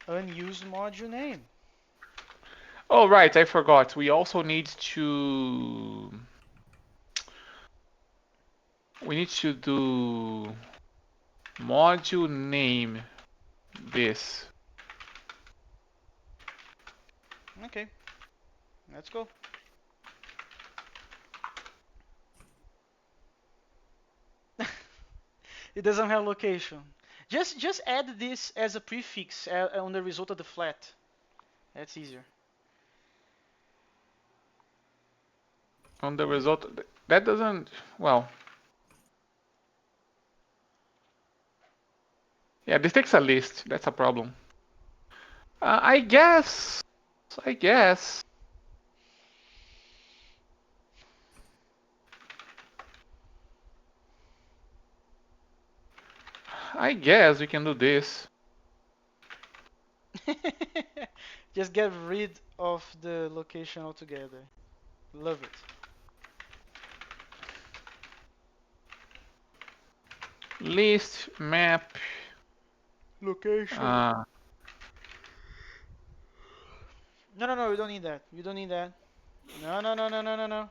Unused module name. Oh, right, I forgot. We also need to do module name this. Okay, let's go. It doesn't have location. Just add this as a prefix on the result of the flat. That's easier. On the result, that doesn't, well, yeah, this takes a list. That's a problem. I guess, I guess, I guess we can do this. Just get rid of the location altogether. Love it. List map. Location. Uh, No, no, no, we don't need that. We don't need that. No, no, no, no, no, no, no.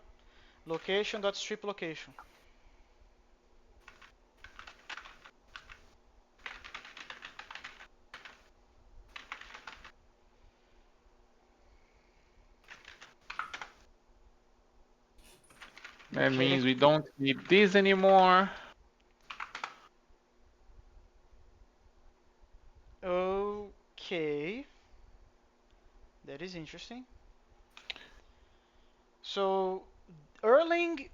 Location dot strip location. that Okay. means we don't need this anymore. Okay. That is interesting. So Erlang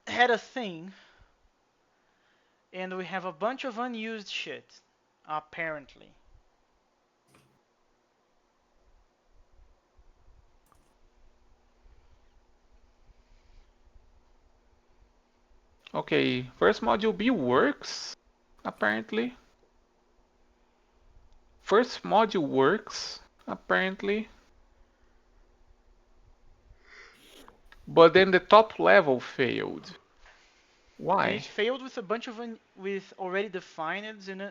had a thing, and we have a bunch of unused shit, apparently. Okay, first module B works, apparently. First module works, apparently. But then the top level failed. And it Why? failed with a bunch of with already defined and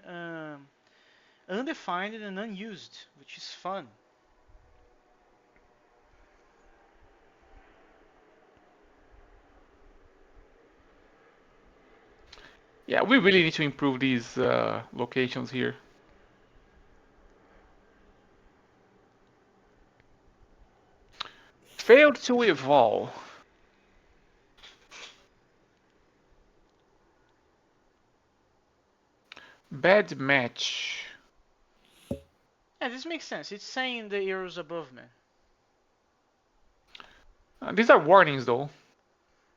undefined and unused, which is fun. Yeah, we really need to improve these locations here. Failed to evolve. Bad match. Yeah, this makes sense. It's saying the arrows above me. These are warnings though.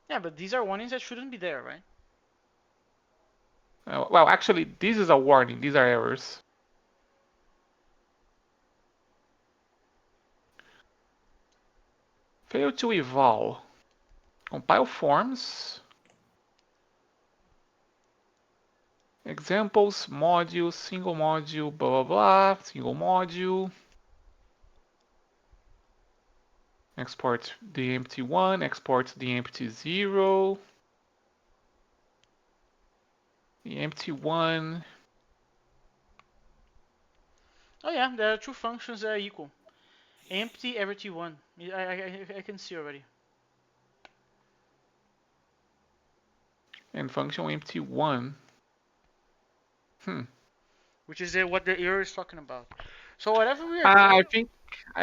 Yeah, but these are warnings that shouldn't be there, right? Well, actually, this is a warning. These are errors. Failed to evolve. Compile forms. Examples, module, single module, blah blah blah, single module. Export the empty one, export the empty zero. The empty one. Oh yeah, there are two functions that are equal. Empty every one. I can see already. And function empty one. Hmm. Which is what the error is talking about. So whatever we are I doing.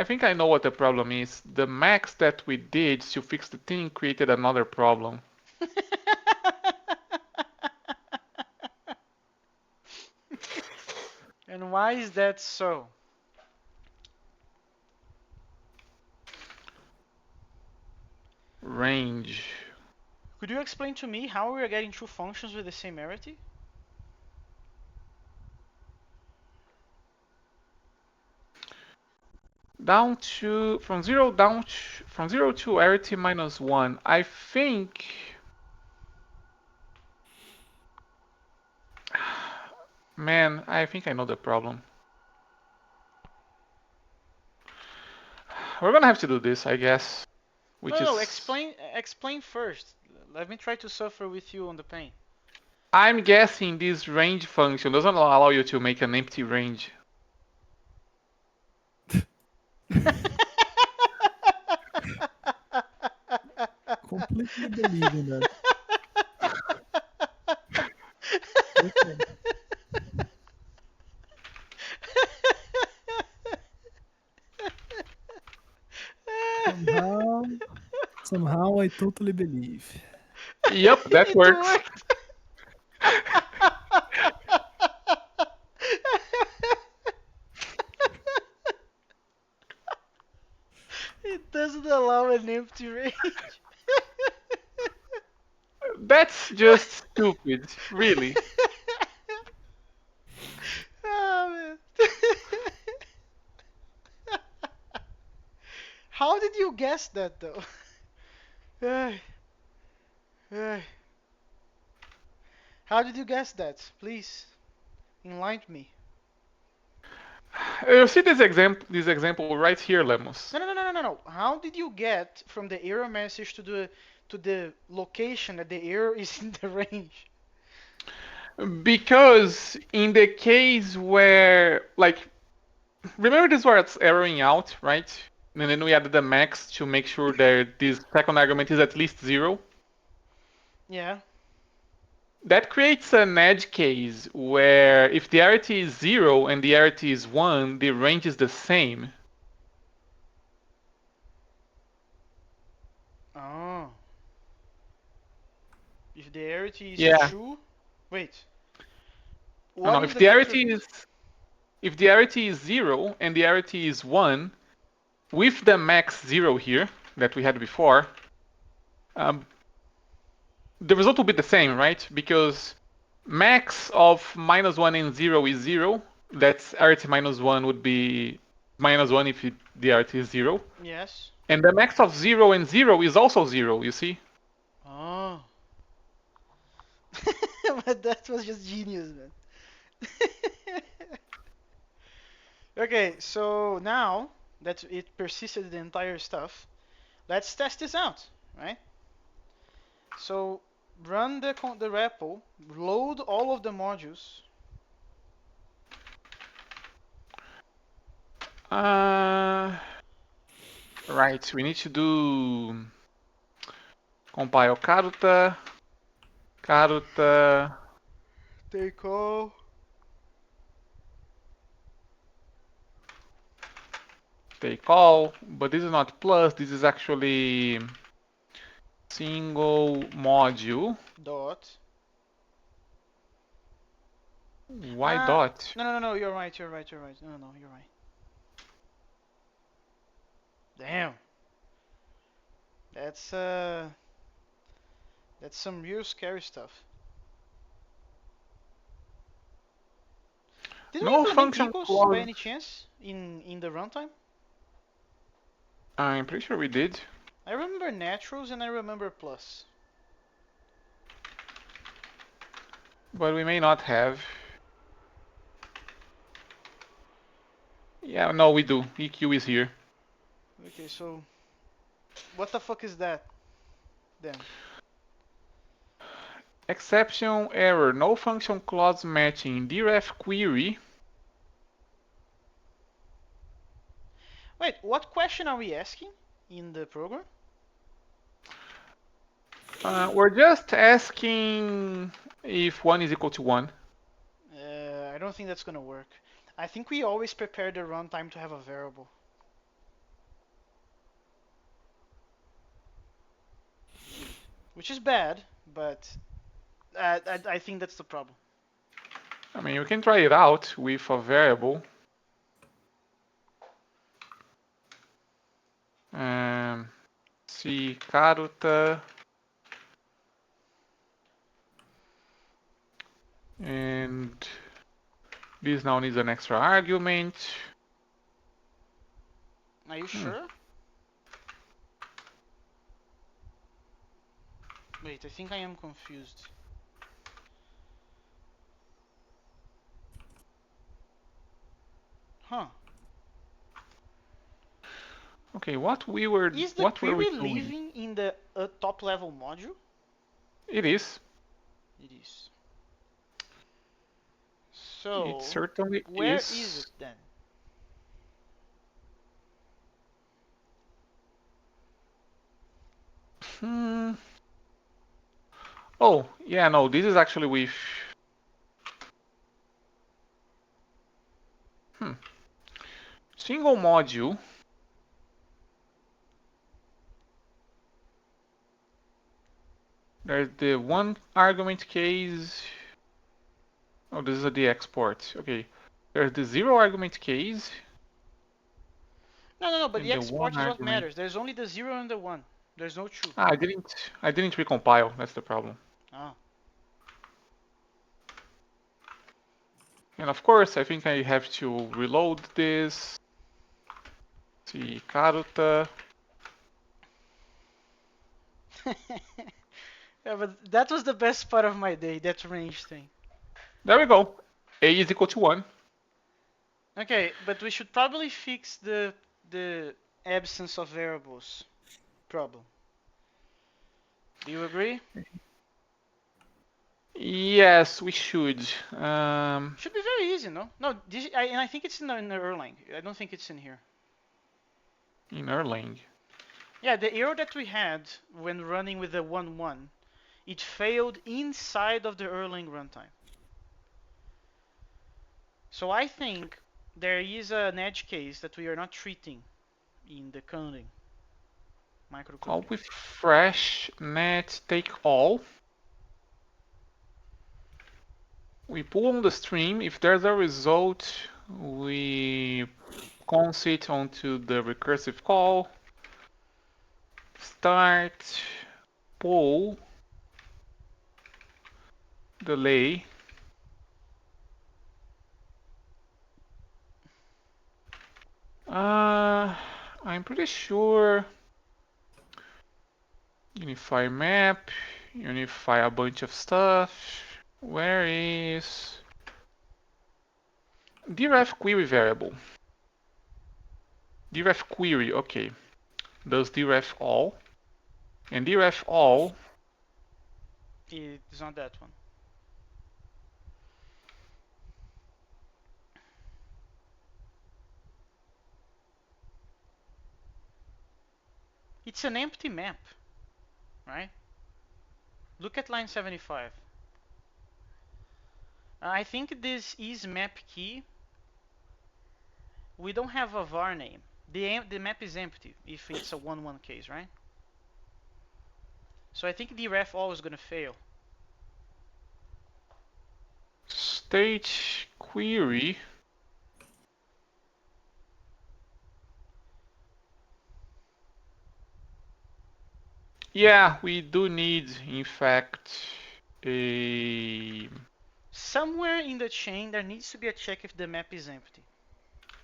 think I know what the problem is. The max that we did to fix the thing created another problem. And why is that so? Range. Could you explain to me how we are getting two functions with the same arity? Down to from zero to arity minus one. I think. Man, I think I know the problem. We're gonna have to do this, I guess. No, Which no, is. explain first. Let me try to suffer with you on the pain. I'm guessing this range function doesn't allow you to make an empty range. Completely believe in that. Okay. Somehow, somehow I totally believe. Yep, that It works. worked. It doesn't allow an empty range. That's just stupid, really. Oh, man. How did you guess that though? Ay, ay. How did you guess that? Please enlighten me. You see this example right here, Lemos. No, no, no, no, no, no. How did you get from the error message to the location that the error is in the range? Because in the case where, like, remember this was erroring out, right? And then we added the max to make sure that this second argument is at least 0. Yeah. That creates an edge case where if the arity is 0 and the arity is 1, the range is the same. Oh. If the arity is Yeah. true. Wait. No, What no. is the difference? If the arity is 0 and the arity is 1, with the max 0 here that we had before, um, the result will be the same, right? Because max of -1 and 0 is 0. That's arity -1 would be -1 if the arity is 0. Yes. And the max of 0 and 0 is also 0, you see? Oh. But that was just genius, man. Okay, so now that it persisted the entire stuff, let's test this out, right? So run the REPL, load all of the modules. Uh, right, we need to do compile Karuta, Karuta, Take all. take all, but this is not plus, this is actually single module. Dot. Why dot? No, no, no, no. You're right. You're right. You're right. No, no, no. You're right. Damn. That's uh, that's some real scary stuff. Did we No implement function equals by clause. any chance in the runtime? I'm pretty sure we did, I remember naturals and I remember plus. but we may not have. Yeah, no, we do. EQ is here. Okay, so what the fuck is that then? Exception error. No function clause matching. Deref query. Wait, what question are we asking in the program? We're just asking if 1 is equal to 1. I don't think that's gonna work. I think we always prepare the runtime to have a variable, which is bad, but I think that's the problem. I mean, you can try it out with a variable. Um, see Karuta. And this now needs an extra argument. Are you sure? Wait, I think I am confused. Huh. Okay, what Is the were we query doing? living in the top level module? It is. It is. It So, certainly where is is. it then? Hmm. Oh, yeah, no, this is actually with. Hmm. Single module. There's the one argument case. Oh, this is a the export. Okay. There's the zero argument case No, but and the the one export is what argument. matters. There's only the 0 and the 1. There's no true. Ah, I didn't recompile. That's the problem. Ah. And of course, I think I have to reload this. See, Karuta. Yeah, but that was the best part of my day, that range thing. There we go. A is equal to 1. Okay, but we should probably fix the absence of variables problem. Do you agree? Yes, we should. Should be very easy, no? No, and I think it's in the Erlang. I don't think it's in here. In Erlang. Yeah, the error that we had when running with the 1.1, it failed inside of the Erlang runtime. So I think there is an edge case that we are not treating in the coding, Call microcoding. with fresh net take all. We pull on the stream. If there's a result, we const it onto the recursive call. Start pull delay. I'm pretty sure unify map, unify a bunch of stuff. Where is dref query variable? Dref query, okay. Does dref all? And dref all. It's not that one. It's an empty map, right? Look at line 75. I think this is map key. We don't have a var name. The map is empty if it's a 1.1 case, right? So I think the ref all is gonna fail. State query. Yeah, we do need, in fact, a... Somewhere in the chain there needs to be a check if the map is empty.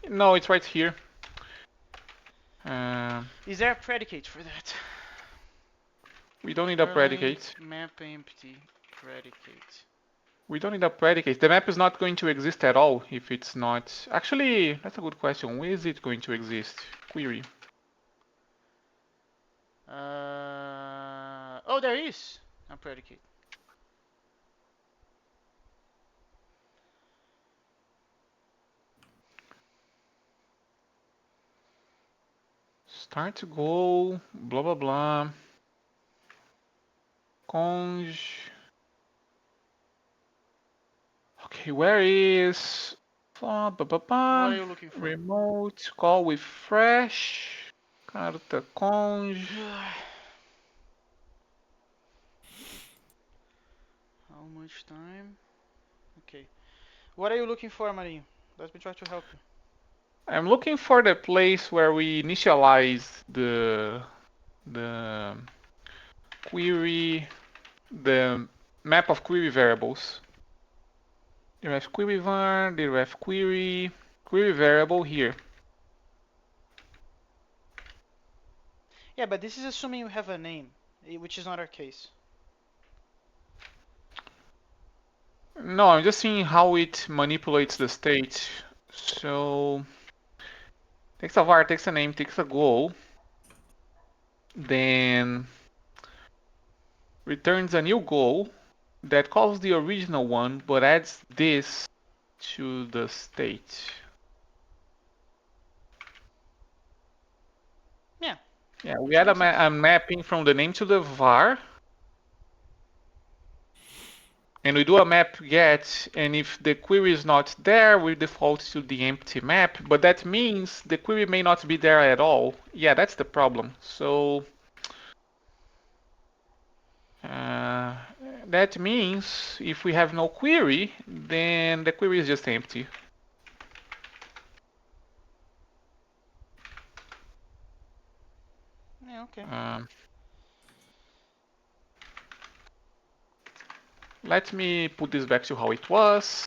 No, it's right here. Is there a predicate for that? We don't need a Erlang predicate. map empty predicate. We don't need a predicate. The map is not going to exist at all if it's not... Actually, that's a good question. Where is it going to exist? Query. Oh, there is a predicate. Start to go, blah, blah, blah. Conj. Okay, where is... What are you looking for? Remote call with fresh. Carta conj. How much time? Okay. What are you looking for, Marinho? Let me try to help you. I'm looking for the place where we initialize the query, the map of query variables. Deref query var, deref query variable here. Yeah, but this is assuming you have a name, which is not our case. No, I'm just seeing how it manipulates the state. So takes a var, takes a name, takes a goal, then returns a new goal that calls the original one but adds this to the state. Yeah. Yeah, we which add makes sense. a mapping from the name to the var, and we do a map get, and if the query is not there, we default to the empty map, but that means the query may not be there at all. Yeah, that's the problem. So uh, that means if we have no query, then the query is just empty. Yeah, okay. Um, Let me put this back to how it was,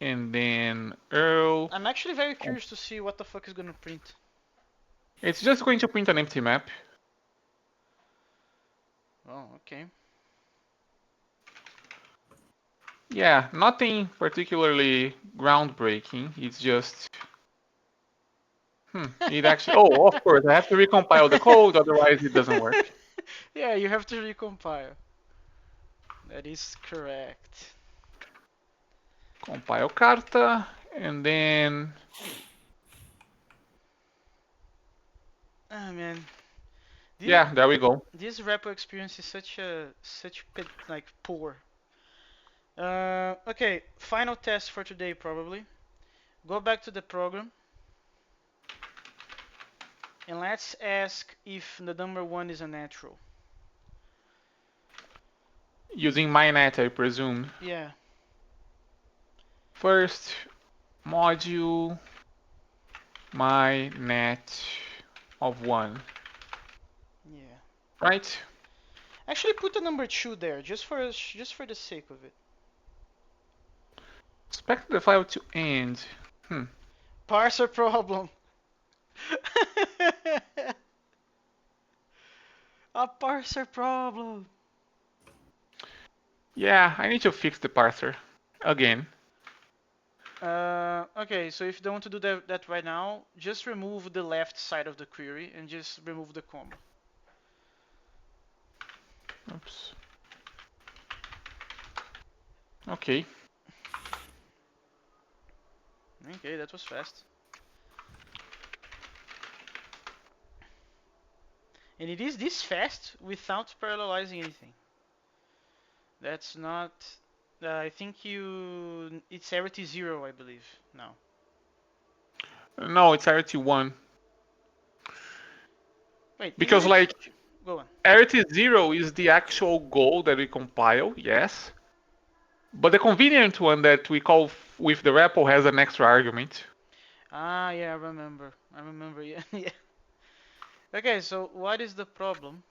and then Earl. I'm actually very curious to see what the fuck is gonna print. It's just going to print an empty map. Oh, okay. Yeah, nothing particularly groundbreaking. It's just, it actually, oh, of course, I have to recompile the code, otherwise it doesn't work. Yeah, you have to recompile. That is correct. Compile Karuta, and then, Ah man, this yeah, there we go. this repo experience is such like poor. Okay, final test for today probably. Go back to the program and let's ask if the number one is a natural. Using mynet, I presume. Yeah, First module, mynet of 1, yeah. right? Actually, put the number two there, just for the sake of it. Expect the file to end. Hmm. Parser problem. A parser problem. Yeah, I need to fix the parser again. Okay, so if you don't want to do that right now, just remove the left side of the query and just remove the comma. Oops. Okay. Okay, that was fast. And it is this fast without parallelizing anything. That's not. I think it's arity 0, I believe, now. No, it's arity 1. Wait, isn't Because, it? like, Go on. arity 0 is the actual goal that we compile, yes. But the convenient one that we call with the REPL has an extra argument. Ah, yeah, I remember. Yeah, yeah. Okay, so what is the problem?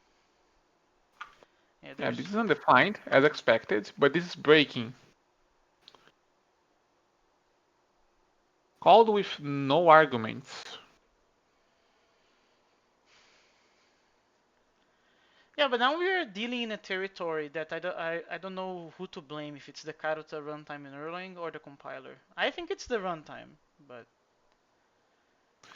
Yeah, Yeah, this there's. is undefined, as expected, but this is breaking. Called with no arguments. Yeah, but now we are dealing in a territory that I don't know who to blame, if it's the Karuta runtime in Erlang or the compiler. I think it's the runtime, but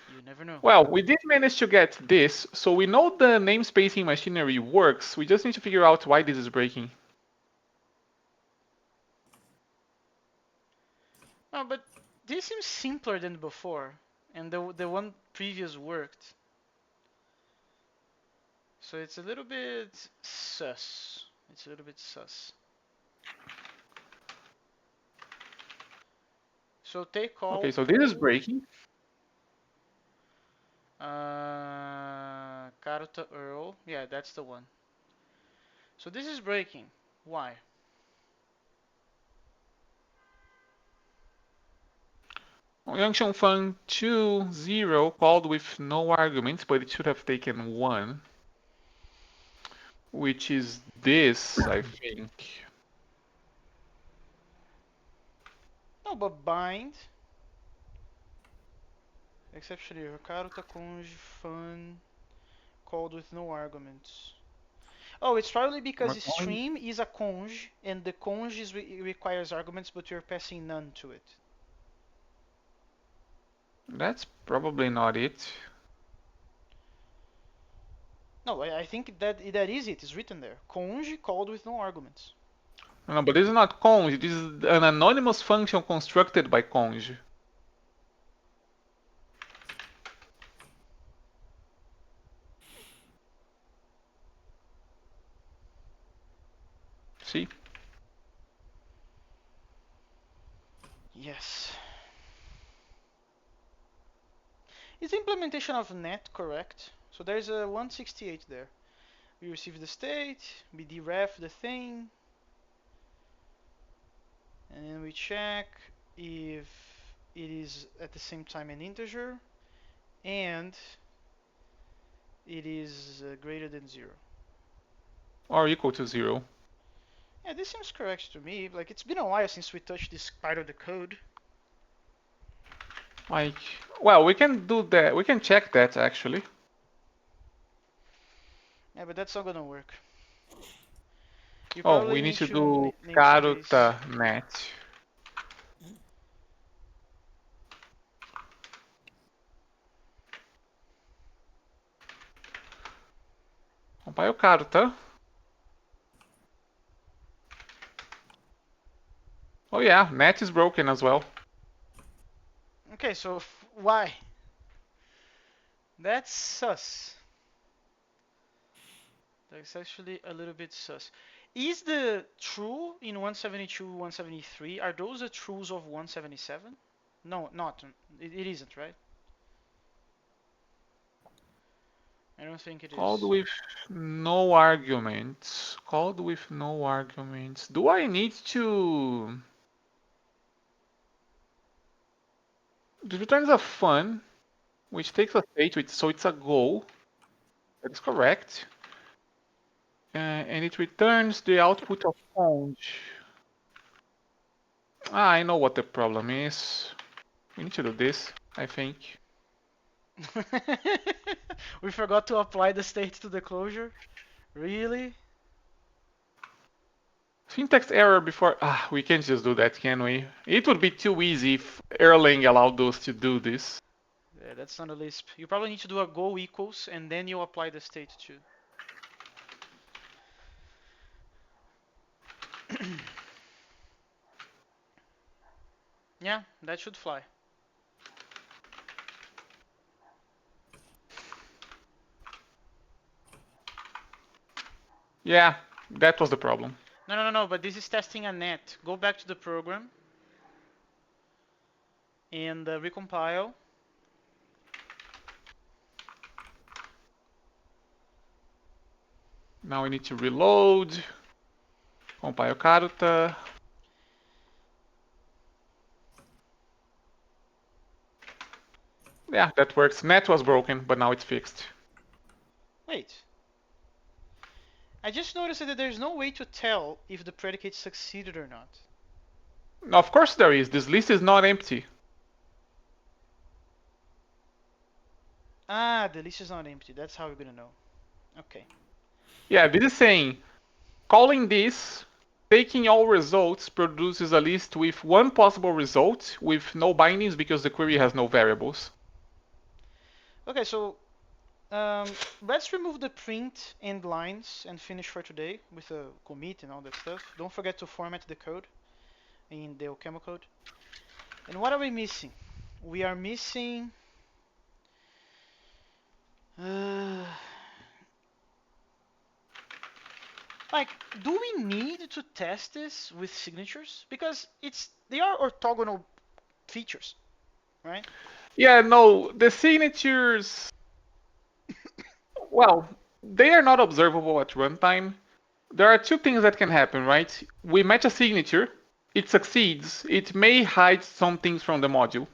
you never know. Well, we did manage to get this, so we know the namespacing machinery works. We just need to figure out why this is breaking. No, but this seems simpler than before, and the one previous worked. So it's a little bit sus. It's a little bit sus. So take Okay, all so this is breaking. Karuta Earl. Yeah, that's the one. So this is breaking. Why? Junction fun 2, 0, called with no arguments, but it should have taken 1. Which is this, I think. No, but bind. Exceptionally, Karuta conj fun called with no arguments. Oh, it's probably because stream is a conj, and the conj requires arguments, but you're passing none to it. That's probably not it. No, I think that is it. It's written there. Conj called with no arguments. No, but this is not conj. This is an anonymous function constructed by conj. See? Yes. Is the implementation of net correct? So there's a 168 there. We receive the state, we deref the thing, and then we check if it is at the same time an integer and it is greater than 0. Or equal to 0. Yeah, this seems correct to me. Like, it's been a while since we touched this part of the code. Like, well, we can do that. We can check that actually. Yeah, but that's not gonna work. You Oh, probably we need need to to do namespace. Karuta net. Compile Karuta. Oh yeah, net is broken as well. Okay, so why? That's sus. That's actually a little bit sus. Is the true in 172, 173, are those the trues of 177? No, not. It isn't, right? I don't think it Called is. with no arguments. Called with no arguments. Do I need to... The returns are fun, which takes a state, so it's a goal. That's correct. And it returns the output of conj. Ah, I know what the problem is. We need to do this, I think. We forgot to apply the state to the closure? Really? Syntax error before... Ah, we can't just do that, can we? It would be too easy if Erlang allowed us to do this. Yeah, that's not a Lisp. You probably need to do a go equals and then you apply the state too. Yeah, that should fly. Yeah, that was the problem. No, but this is testing a net. Go back to the program and recompile. Now we need to reload. Compile Karuta. Yeah, that works. Net was broken, but now it's fixed. Wait. I just noticed that there's no way to tell if the predicate succeeded or not. Of course there is. This list is not empty. Ah, the list is not empty. That's how we're gonna know. Okay. Yeah, this is saying, calling this, taking all results produces a list with one possible result with no bindings because the query has no variables. Okay, so let's remove the print end lines and finish for today with a commit and all that stuff. Don't forget to format the code in the OCaml code. And what are we missing? We are missing. Uh, like, do we need to test this with signatures? Because they are orthogonal features, right? Yeah, no, the signatures, well, they are not observable at runtime. There are two things that can happen, right? We match a signature, it succeeds, it may hide some things from the module.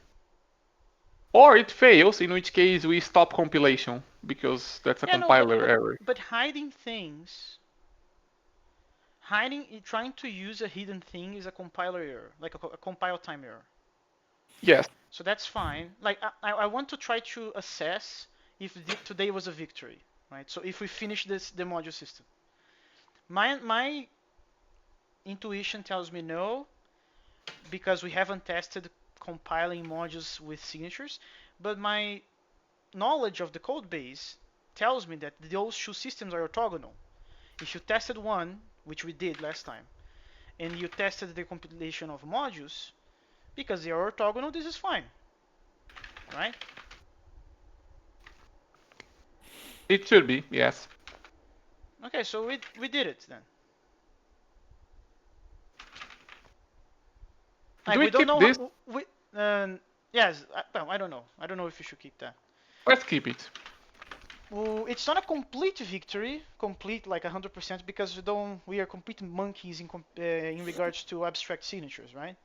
Or it fails, in which case we stop compilation, because that's a Yeah, no, but compiler but error. but hiding things, trying to use a hidden thing is a compiler error, like a compile time error. Yes. So that's fine. Like I want to try to assess if today was a victory, right? So if we finish the module system, my intuition tells me no, because we haven't tested compiling modules with signatures, but my knowledge of the code base tells me that those two systems are orthogonal. If you tested one, which we did last time, and you tested the compilation of modules, because they are orthogonal, this is fine, right? It should be, yes. Okay, so we did it then. Like Do we we don't keep know this? how, we yes, well, I don't know. I don't know if we should keep that. Let's keep it. Well, it's not a complete victory, complete like 100% because we are complete monkeys in regards to abstract signatures, right?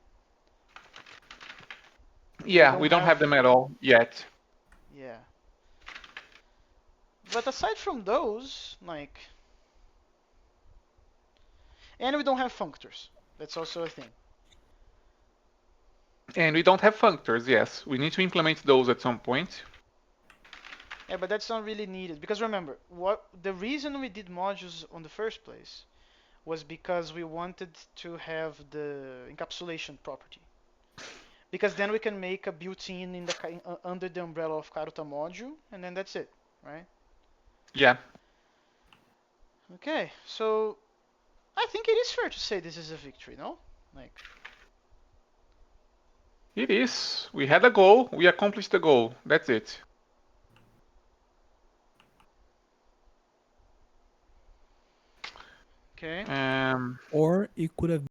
We Yeah, don't we don't have have them at all yet. yeah. But aside from those, like, and we don't have functors. That's also a thing. And we don't have functors, yes. We need to implement those at some point. Yeah, but that's not really needed because remember, what the reason we did modules on the first place was because we wanted to have the encapsulation property. Because then we can make a built-in in under the umbrella of Karuta module, and then that's it, right? Yeah, Okay, so I think it is fair to say this is a victory, no? Like, it is. We had a goal. We accomplished the goal. That's it. okay. Um, Or it could have